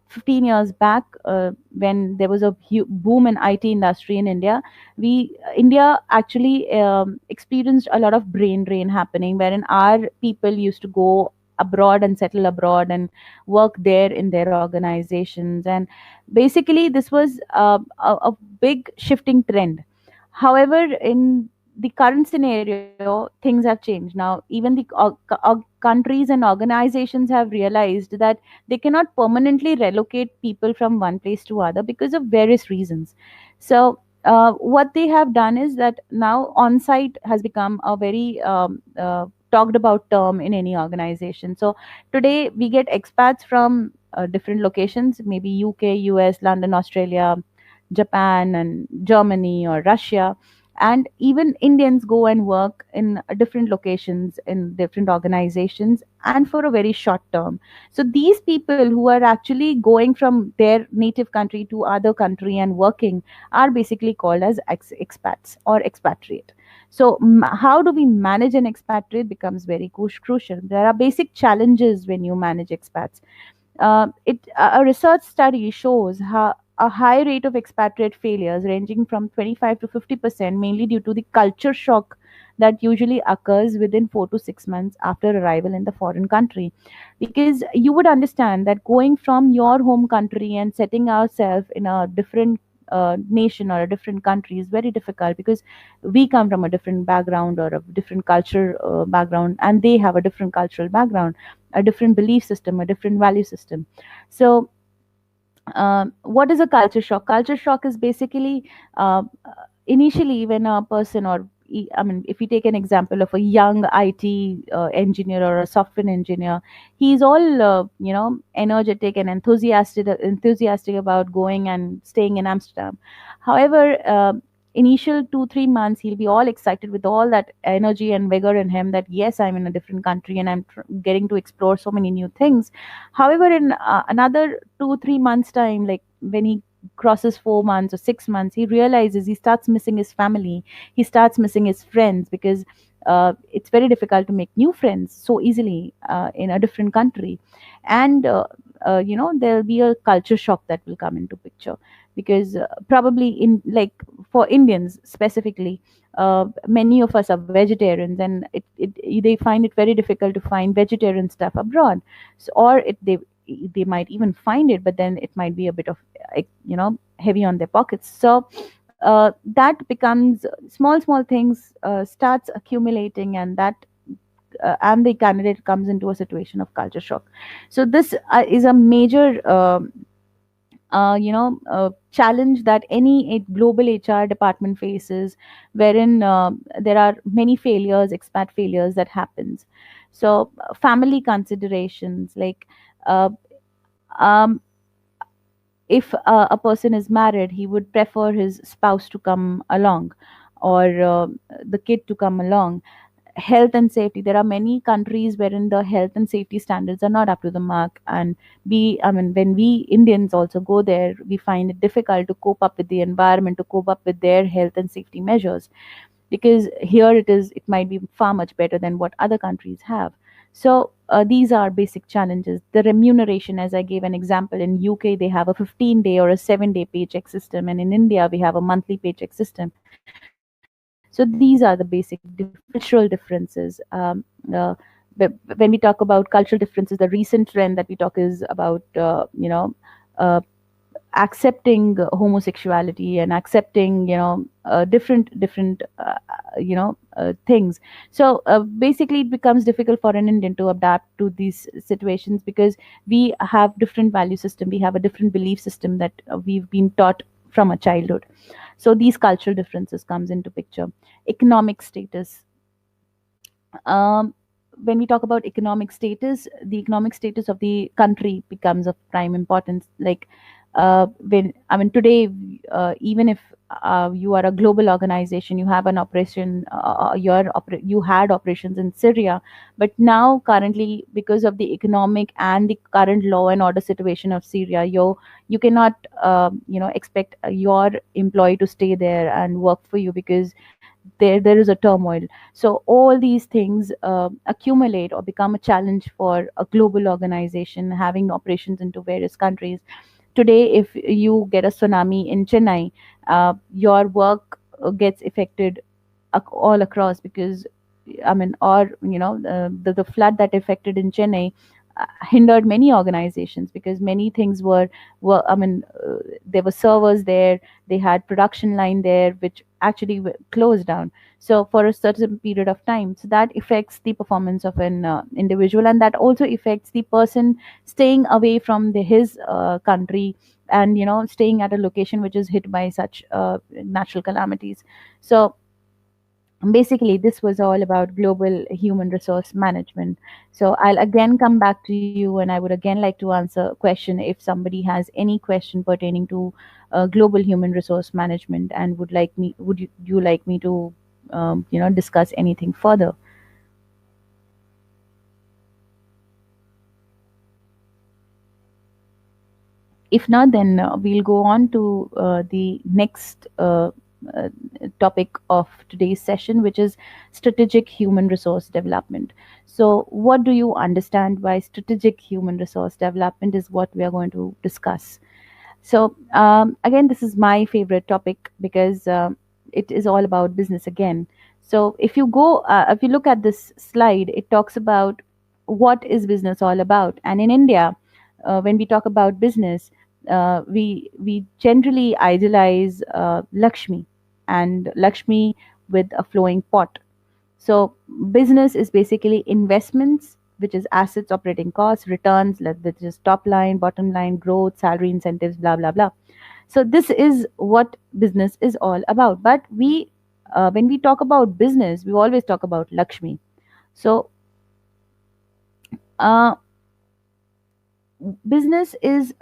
15 years back, when there was a boom in IT industry in India, India actually experienced a lot of brain drain happening, wherein our people used to go abroad and settle abroad and work there in their organizations. And basically, this was a big shifting trend. However, in the current scenario, things have changed. Now, even the countries and organizations have realized that they cannot permanently relocate people from one place to other because of various reasons. So what they have done is that now on-site has become a very talked about term in any organization. So today we get expats from different locations, maybe UK, US, London, Australia, Japan, and Germany or Russia. And even Indians go and work in different locations in different organizations and for a very short term. So these people who are actually going from their native country to other country and working are basically called as expats or expatriate. So how do we manage an expatriate becomes very crucial. There are basic challenges when you manage expats. A research study shows how a high rate of expatriate failures ranging from 25 to 50%, mainly due to the culture shock that usually occurs within 4 to 6 months after arrival in the foreign country. Because you would understand that going from your home country and setting ourselves in a different nation or a different country is very difficult, because we come from a different background or a different culture background, and they have a different cultural background, a different belief system, a different value system. So what is a culture shock? Culture shock is basically initially when a person, or I mean, if we take an example of a young IT engineer or a software engineer, he's all energetic and enthusiastic about going and staying in Amsterdam. However, initial 2 3 months he'll be all excited with all that energy and vigor in him, that yes, I'm in a different country and I'm getting to explore so many new things. However, in another 2 3 months time, like when he crosses 4 months or 6 months, he realizes he starts missing his family, he starts missing his friends, because it's very difficult to make new friends so easily in a different country. And there'll be a culture shock that will come into picture, because probably in, like, for Indians specifically, many of us are vegetarians, and they find it very difficult to find vegetarian stuff abroad. So, or they might even find it, but then it might be a bit of heavy on their pockets. So that becomes small things starts accumulating, and the candidate comes into a situation of culture shock. So this is a major challenge that any global HR department faces, wherein there are many failures, expat failures that happens. So family considerations, like uh, um, if a person is married, he would prefer his spouse to come along, or the kid to come along. Health and safety, there are many countries wherein the health and safety standards are not up to the mark, and when we Indians also go there, we find it difficult to cope up with the environment, to cope up with their health and safety measures, because here it might be far much better than what other countries have. So these are basic challenges. The remuneration, as I gave an example, in UK they have a 15-day or a 7-day paycheck system, and in India we have a monthly paycheck system. So these are the basic cultural differences. When we talk about cultural differences, the recent trend that we talk is about uh, accepting homosexuality and accepting different things. So basically it becomes difficult for an Indian to adapt to these situations, because we have different value system, we have a different belief system that we've been taught from a childhood. So these cultural differences comes into picture. Economic status, um, when we talk about economic status, the economic status of the country becomes of prime importance. Like, when I mean today, even if you are a global organization, you have an operation, you had operations in Syria, but now currently, because of the economic and the current law and order situation of Syria, you cannot expect your employee to stay there and work for you, because there is a turmoil. So all these things accumulate or become a challenge for a global organization having operations into various countries. Today, if you get a tsunami in Chennai, your work gets affected all across, because I mean, or the flood that affected in Chennai hindered many organizations, because many things were I mean, there were servers there, they had production line there, which actually closed down. So for a certain period of time, so that affects the performance of an individual, and that also affects the person staying away from his country, and staying at a location which is hit by such natural calamities. So basically, this was all about global human resource management. So I'll again come back to you, and I would again like to answer a question if somebody has any question pertaining to global human resource management, and would you like me to discuss anything further? If not, then we'll go on to the next uh, topic of today's session, which is strategic human resource development. So, what do you understand by strategic human resource development is what we are going to discuss. So, again, this is my favorite topic because it is all about business again. So, if you look at this slide, it talks about what is business all about. And in India, when we talk about business, we generally idolize Lakshmi, and Lakshmi with a flowing pot. So business is basically investments, which is assets, operating costs, returns, which is top line, bottom line, growth, salary, incentives, blah blah blah. So this is what business is all about. But when we talk about business, we always talk about Lakshmi. So uh, business is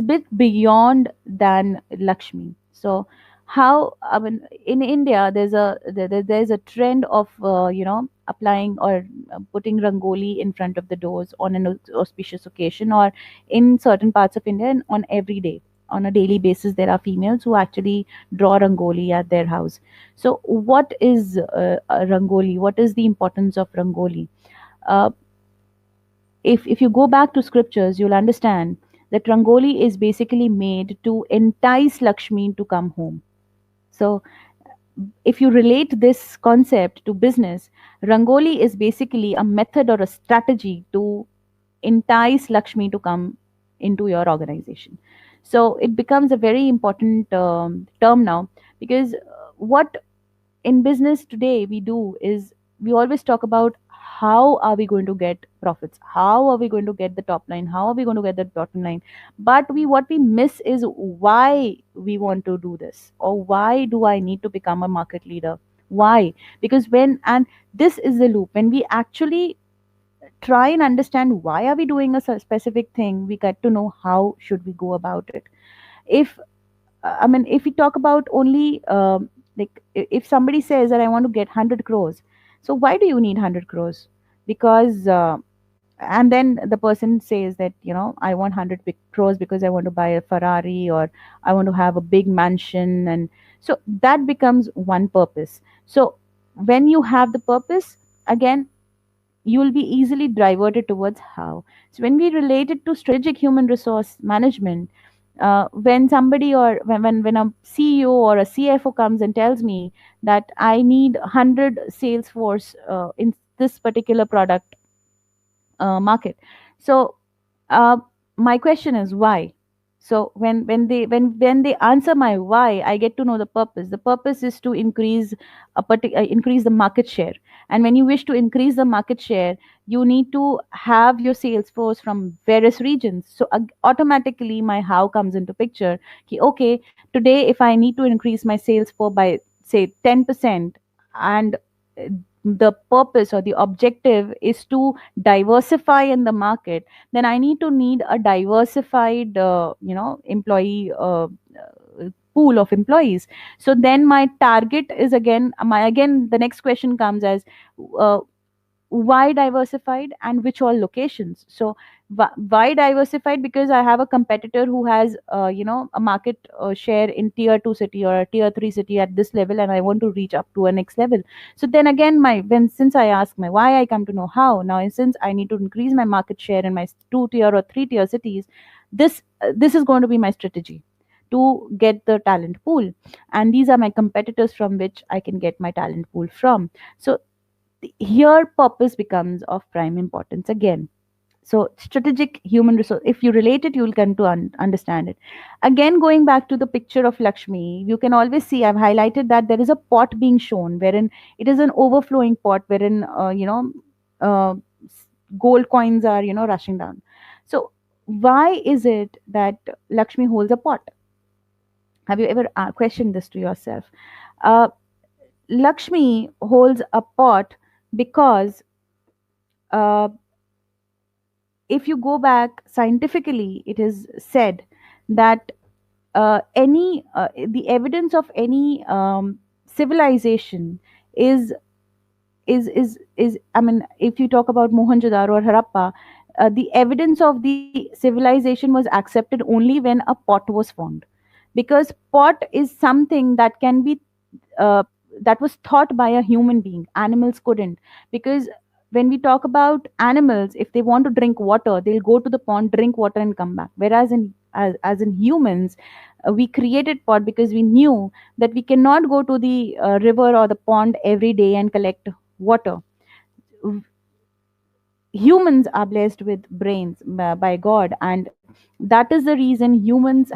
bit beyond than Lakshmi. So how, I mean, in India there's a trend of applying or putting rangoli in front of the doors on an auspicious occasion, or in certain parts of India, and on every day, on a daily basis, there are females who actually draw rangoli at their house. So what is a rangoli? What is the importance of rangoli? uh, if you go back to scriptures, you'll understand that Rangoli is basically made to entice Lakshmi to come home. So if you relate this concept to business, Rangoli is basically a method or a strategy to entice Lakshmi to come into your organization. So it becomes a very important term now, because what in business today we do is we always talk about how are we going to get profits, how are we going to get the top line, how are we going to get the bottom line. But we what we miss is why we want to do this, or why do I need to become a market leader. Why? Because when and this is the loop, when we actually try and understand why are we doing a specific thing, we get to know how should we go about it. If I mean, if we talk about only like if somebody says that I want to get 100 crores, so why do you need 100 crores? Because and then the person says that I want 100 big crores because I want to buy a Ferrari, or I want to have a big mansion, and so that becomes one purpose. So when you have the purpose, again, you will be easily diverted towards how. So when we relate it to strategic human resource management, when somebody or when a CEO or a CFO comes and tells me that I need 100 sales force in this particular product market, so uh, my question is why. So when they answer my why, I get to know the purpose. The purpose is to increase the market share. And when you wish to increase the market share, you need to have your sales force from various regions. So automatically my how comes into picture. Okay, today if I need to increase my sales force by say 10%, and the purpose or the objective is to diversify in the market, then I need a diversified employee pool of employees. So then my target is again the next question comes as, uh, why diversified and which all locations? So why diversified? Because I have a competitor who has a market share in tier 2 city or a tier 3 city at this level, and I want to reach up to a next level. So then again, my when since I ask my why, I come to know how. Now since I need to increase my market share in my 2 tier or 3 tier cities, this is going to be my strategy to get the talent pool, and these are my competitors from which I can get my talent pool from. So here purpose becomes of prime importance again. So strategic human resource, if you relate it, you'll come to understand it. Again, going back to the picture of Lakshmi, you can always see I've highlighted that there is a pot being shown wherein it is an overflowing pot wherein uh, gold coins are rushing down. So why is it that Lakshmi holds a pot? Have you ever questioned this to yourself? uh, Lakshmi holds a pot because uh, if you go back scientifically, it is said that any the evidence of any civilization is is I mean, if you talk about Mohenjo-daro or Harappa, the evidence of the civilization was accepted only when a pot was found, because pot is something that can be uh, that was thought by a human being. Animals couldn't, because when we talk about animals, if they want to drink water, they'll go to the pond, drink water, and come back. Whereas as in humans, we created pot because we knew that we cannot go to the river or the pond every day and collect water. Humans are blessed with brains by God, and that is the reason humans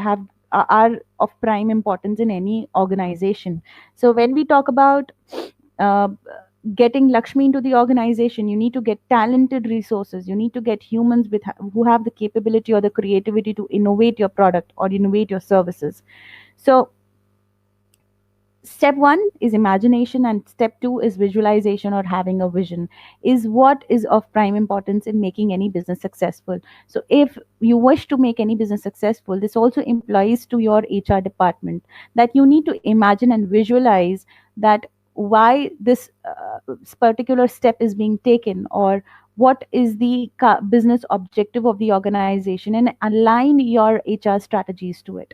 are of prime importance in any organization. So when we talk about uh, getting Lakshmi into the organization, you need to get talented resources, you need to get humans who have the capability or the creativity to innovate your product or innovate your services. So step one is imagination, and step two is visualization or having a vision, is what is of prime importance in making any business successful. So if you wish to make any business successful, this also implies to your HR department that you need to imagine and visualize that why this particular step is being taken, or what is the business objective of the organization, and align your HR strategies to it.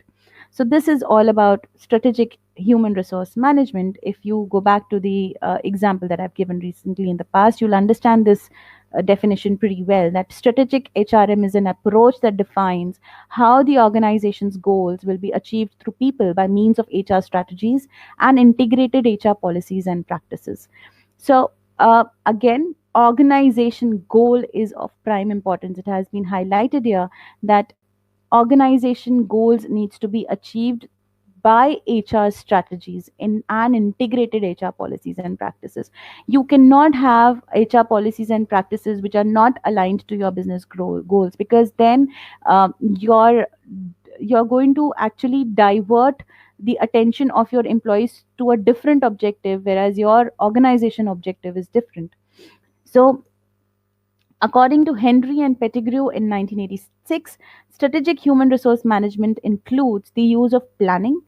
So this is all about strategic human resource management. If you go back to the example that I've given recently in the past, you'll understand this definition pretty well, that strategic HRM is an approach that defines how the organization's goals will be achieved through people by means of HR strategies and integrated HR policies and practices. So, again, organization goal is of prime importance. It has been highlighted here that organization goals needs to be achieved by HR strategies in and integrated HR policies and practices. You cannot have HR policies and practices which are not aligned to your business goals, because then you're going to actually divert the attention of your employees to a different objective, whereas your organization objective is different. So according to Henry and Pettigrew in 1986, strategic human resource management includes the use of planning,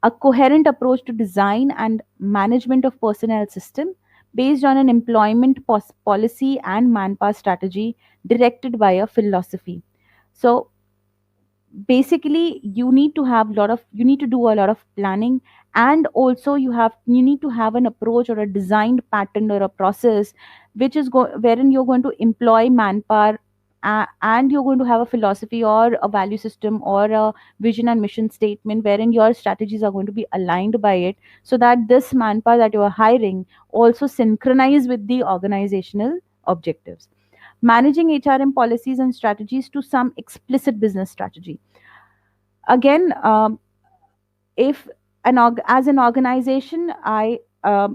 a coherent approach to design and management of personnel system based on an employment policy and manpower strategy directed by a philosophy. So basically you need to do a lot of planning, and also you need to have an approach or a designed pattern or a process which is wherein you're going to employ manpower, and you're going to have a philosophy or a value system or a vision and mission statement wherein your strategies are going to be aligned by it, so that this manpower that you are hiring also synchronize with the organizational objectives. Managing HRM policies and strategies to some explicit business strategy. Again, if as an organization, I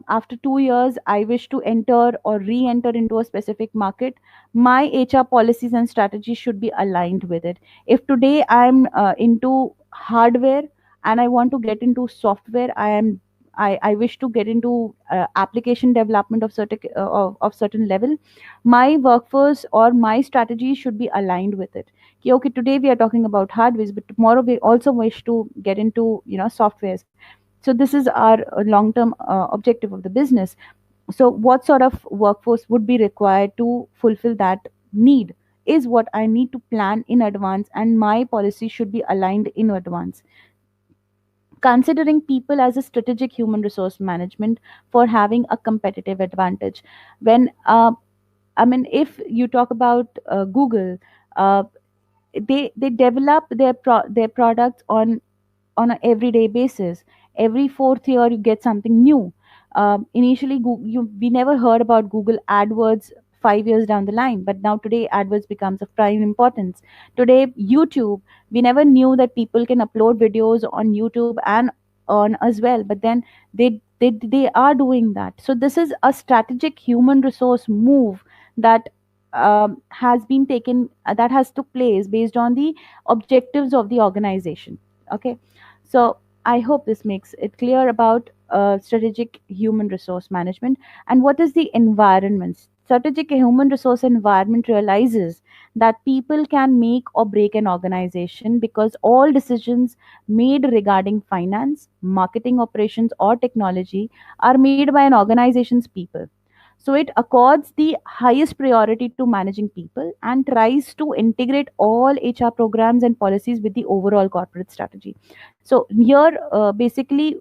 after 2 years I wish to enter or re-enter into a specific market, my HR policies and strategies should be aligned with it. If today I'm into hardware and I want to get into software, I am I wish to get into application development of certain level, my workforce or my strategy should be aligned with it. Okay, today we are talking about hardware, but tomorrow we also wish to get into softwares. So this is our long term objective of the business. So what sort of workforce would be required to fulfill that need is what I need to plan in advance, and my policy should be aligned in advance, considering people as a strategic human resource management for having a competitive advantage. When I mean, if you talk about Google, uh, they develop their products on an everyday basis. Every fourth year, you get something new. Initially, we never heard about Google AdWords 5 years down the line, but now today AdWords becomes of prime importance. Today, YouTube, we never knew that people can upload videos on YouTube and earn as well, but then they are doing that. So this is a strategic human resource move that has been taken, that has took place based on the objectives of the organization. Okay, so I hope this makes it clear about strategic human resource management. And what is the environment? Strategic human resource environment realizes that people can make or break an organization because all decisions made regarding finance, marketing operations, or technology are made by an organization's people. So it accords the highest priority to managing people and tries to integrate all HR programs and policies with the overall corporate strategy. So here, basically,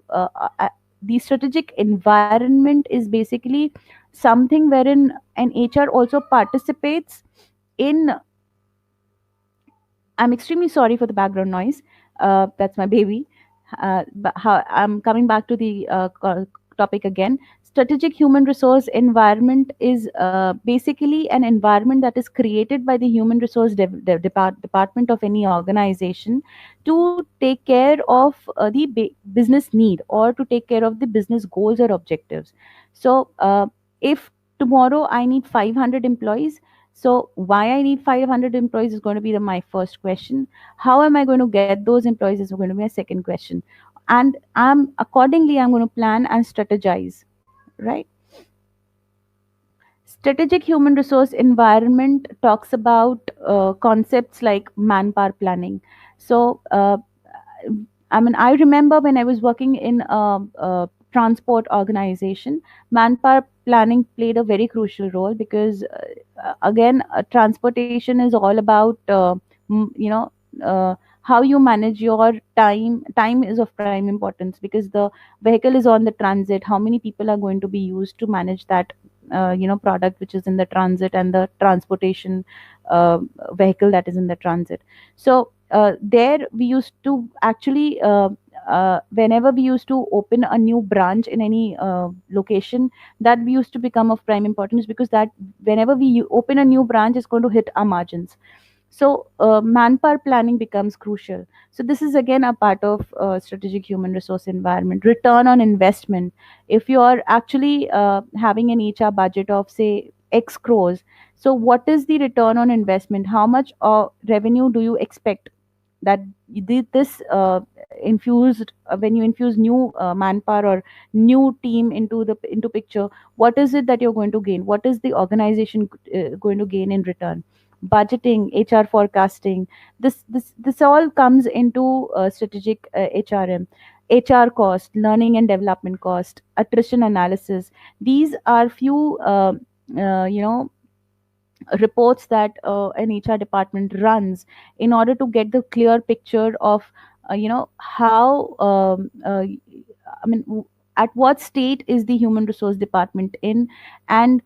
the strategic environment is basically something wherein an HR also participates in. I'm extremely sorry for the background noise. That's my baby. But how, I'm coming back to the topic again. Strategic human resource environment is basically an environment that is created by the human resource department of any organization to take care of the business need or to take care of the business goals or objectives. So, if tomorrow I need 500 employees, so why I need 500 employees is going to be my first question. How am I going to get those employees is going to be my second question. And I'm going to plan and strategize, right? Strategic human resource environment talks about concepts like manpower planning. So, I mean, I remember when I was working in a transport organization, manpower planning played a very crucial role because, again, transportation is all about, m- you know, how you manage your time. Time is of prime importance because the vehicle is on the transit. How many people are going to be used to manage that, product which is in the transit and the transportation uh, vehicle that is in the transit. So there we used to actually whenever we used to open a new branch in any location, that we used to become of prime importance because that whenever we open a new branch is going to hit our margins. So manpower planning becomes crucial. So this is again a part of strategic human resource environment. Return on investment. If you are actually having an HR budget of say X crores, so what is the return on investment? How much revenue do you expect that this infused when you infuse new manpower or new team into picture, what is it that you're going to gain? What is the organization going to gain in return? Budgeting, HR forecasting, this all comes into strategic HRM. HR cost, learning and development cost, attrition analysis, these are few you know reports that an HR department runs in order to get the clear picture of how I mean at what state is the human resource department in. And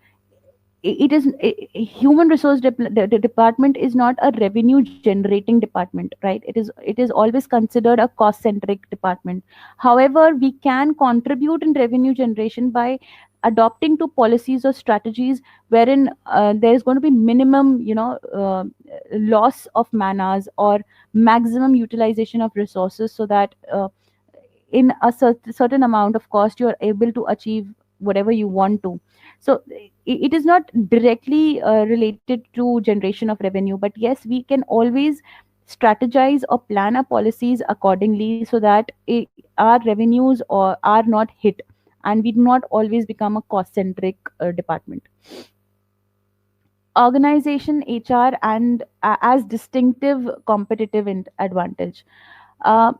it is human resource the department is not a revenue generating department, right? It is always considered a cost centric department. However, we can contribute in revenue generation by adopting to policies or strategies wherein there is going to be minimum loss of man hours or maximum utilization of resources, so that in a certain amount of cost you are able to achieve whatever you want to. So it is not directly related to generation of revenue, but yes, we can always strategize or plan our policies accordingly so that our revenues or are not hit, and we do not always become a cost centric department. Organization HR and as distinctive competitive advantage. uh,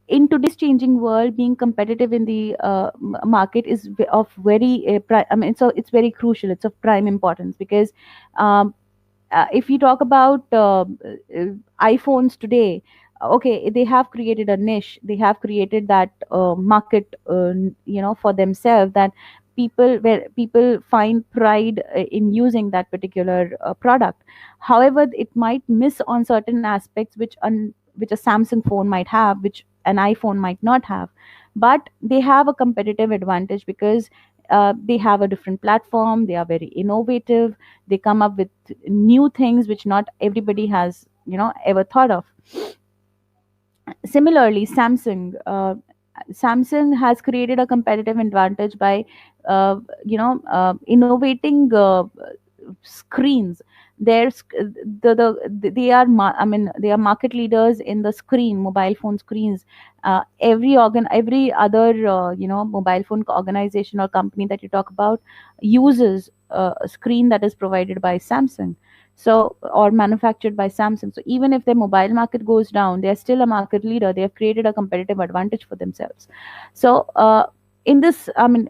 in today's changing world, being competitive in the market is of very I mean, so it's very crucial, it's of prime importance, because um, if you talk about iPhones today, okay, they have created a niche, they have created that market, for themselves, that people find pride in using that particular product. However, it might miss on certain aspects which a Samsung phone might have, which an iPhone might not have. But they have a competitive advantage because they have a different platform, they are very innovative, they come up with new things which not everybody has ever thought of. Similarly, Samsung has created a competitive advantage by innovating screens. I mean, they are market leaders in the screen, mobile phone screens. Every other mobile phone organization or company that you talk about uses a screen that is provided by Samsung, so, or manufactured by Samsung. So even if their mobile market goes down, they are still a market leader. They have created a competitive advantage for themselves. So in this, I mean,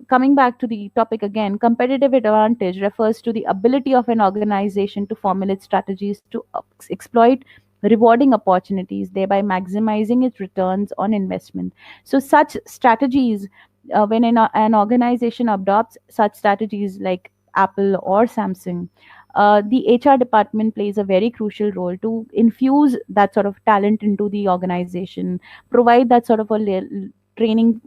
coming back to the topic again, competitive advantage refers to the ability of an organization to formulate strategies to exploit rewarding opportunities, thereby maximizing its returns on investment. So such strategies, when an organization adopts such strategies like Apple or Samsung, the HR department plays a very crucial role to infuse that sort of talent into the organization, provide that sort of a training,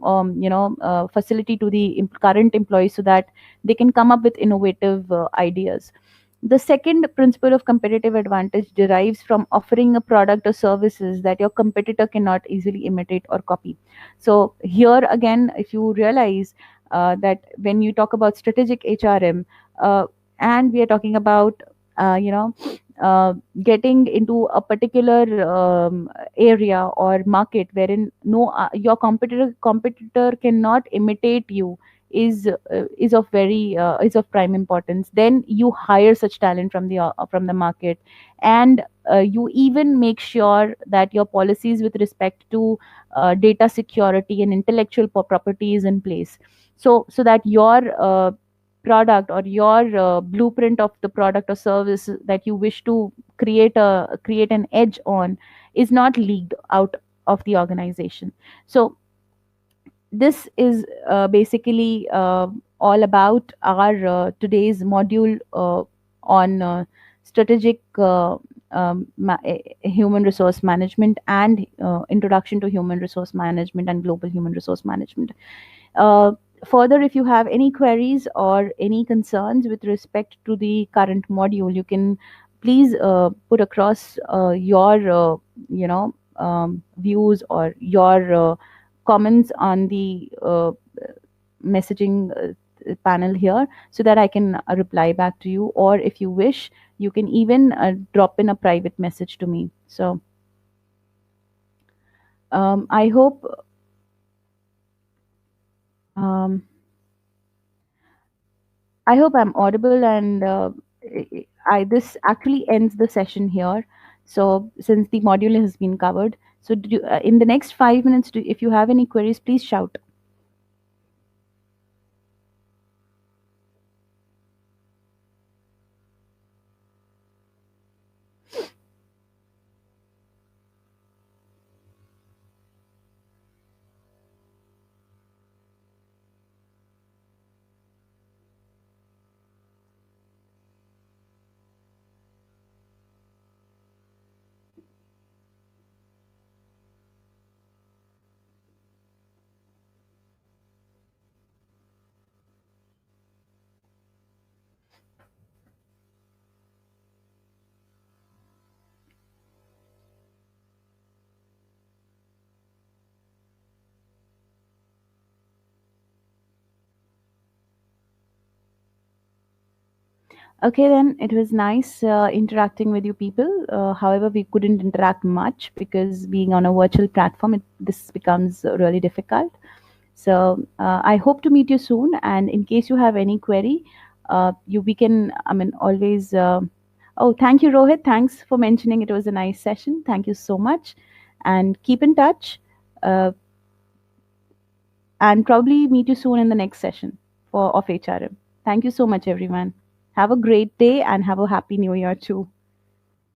facility to the current employees so that they can come up with innovative ideas. The second principle of competitive advantage derives from offering a product or services that your competitor cannot easily imitate or copy. So here again, if you realize that when you talk about strategic HRM, and we are talking about uh, you know getting into a particular area or market wherein no your competitor cannot imitate you, is of prime importance. Then you hire such talent from the market, and you even make sure that your policies with respect to data security and intellectual property is in place, so that your product or your blueprint of the product or service that you wish to create an edge on is not leaked out of the organization. So this is basically all about our today's module on strategic human resource management and introduction to human resource management and global human resource management. uh, Further, if you have any queries or any concerns with respect to the current module, you can please put across your views or your comments on the messaging panel here, so that I can reply back to you. Or if you wish, you can even drop in a private message to me. So um, I hope um, I hope I'm audible, and this actually ends the session here. So since the module has been covered, so in the next 5 minutes, if you have any queries, please shout. Okay, then it was nice interacting with you people. However, we couldn't interact much because being on a virtual platform, this becomes really difficult. So I hope to meet you soon. And in case you have any query, you we can. I mean, always. Oh, thank you, Rohit. Thanks for mentioning. It was a nice session. Thank you so much, and keep in touch. Uh, and probably meet you soon in the next session for of HRM. Thank you so much, everyone. Have a great day and have a happy new year too.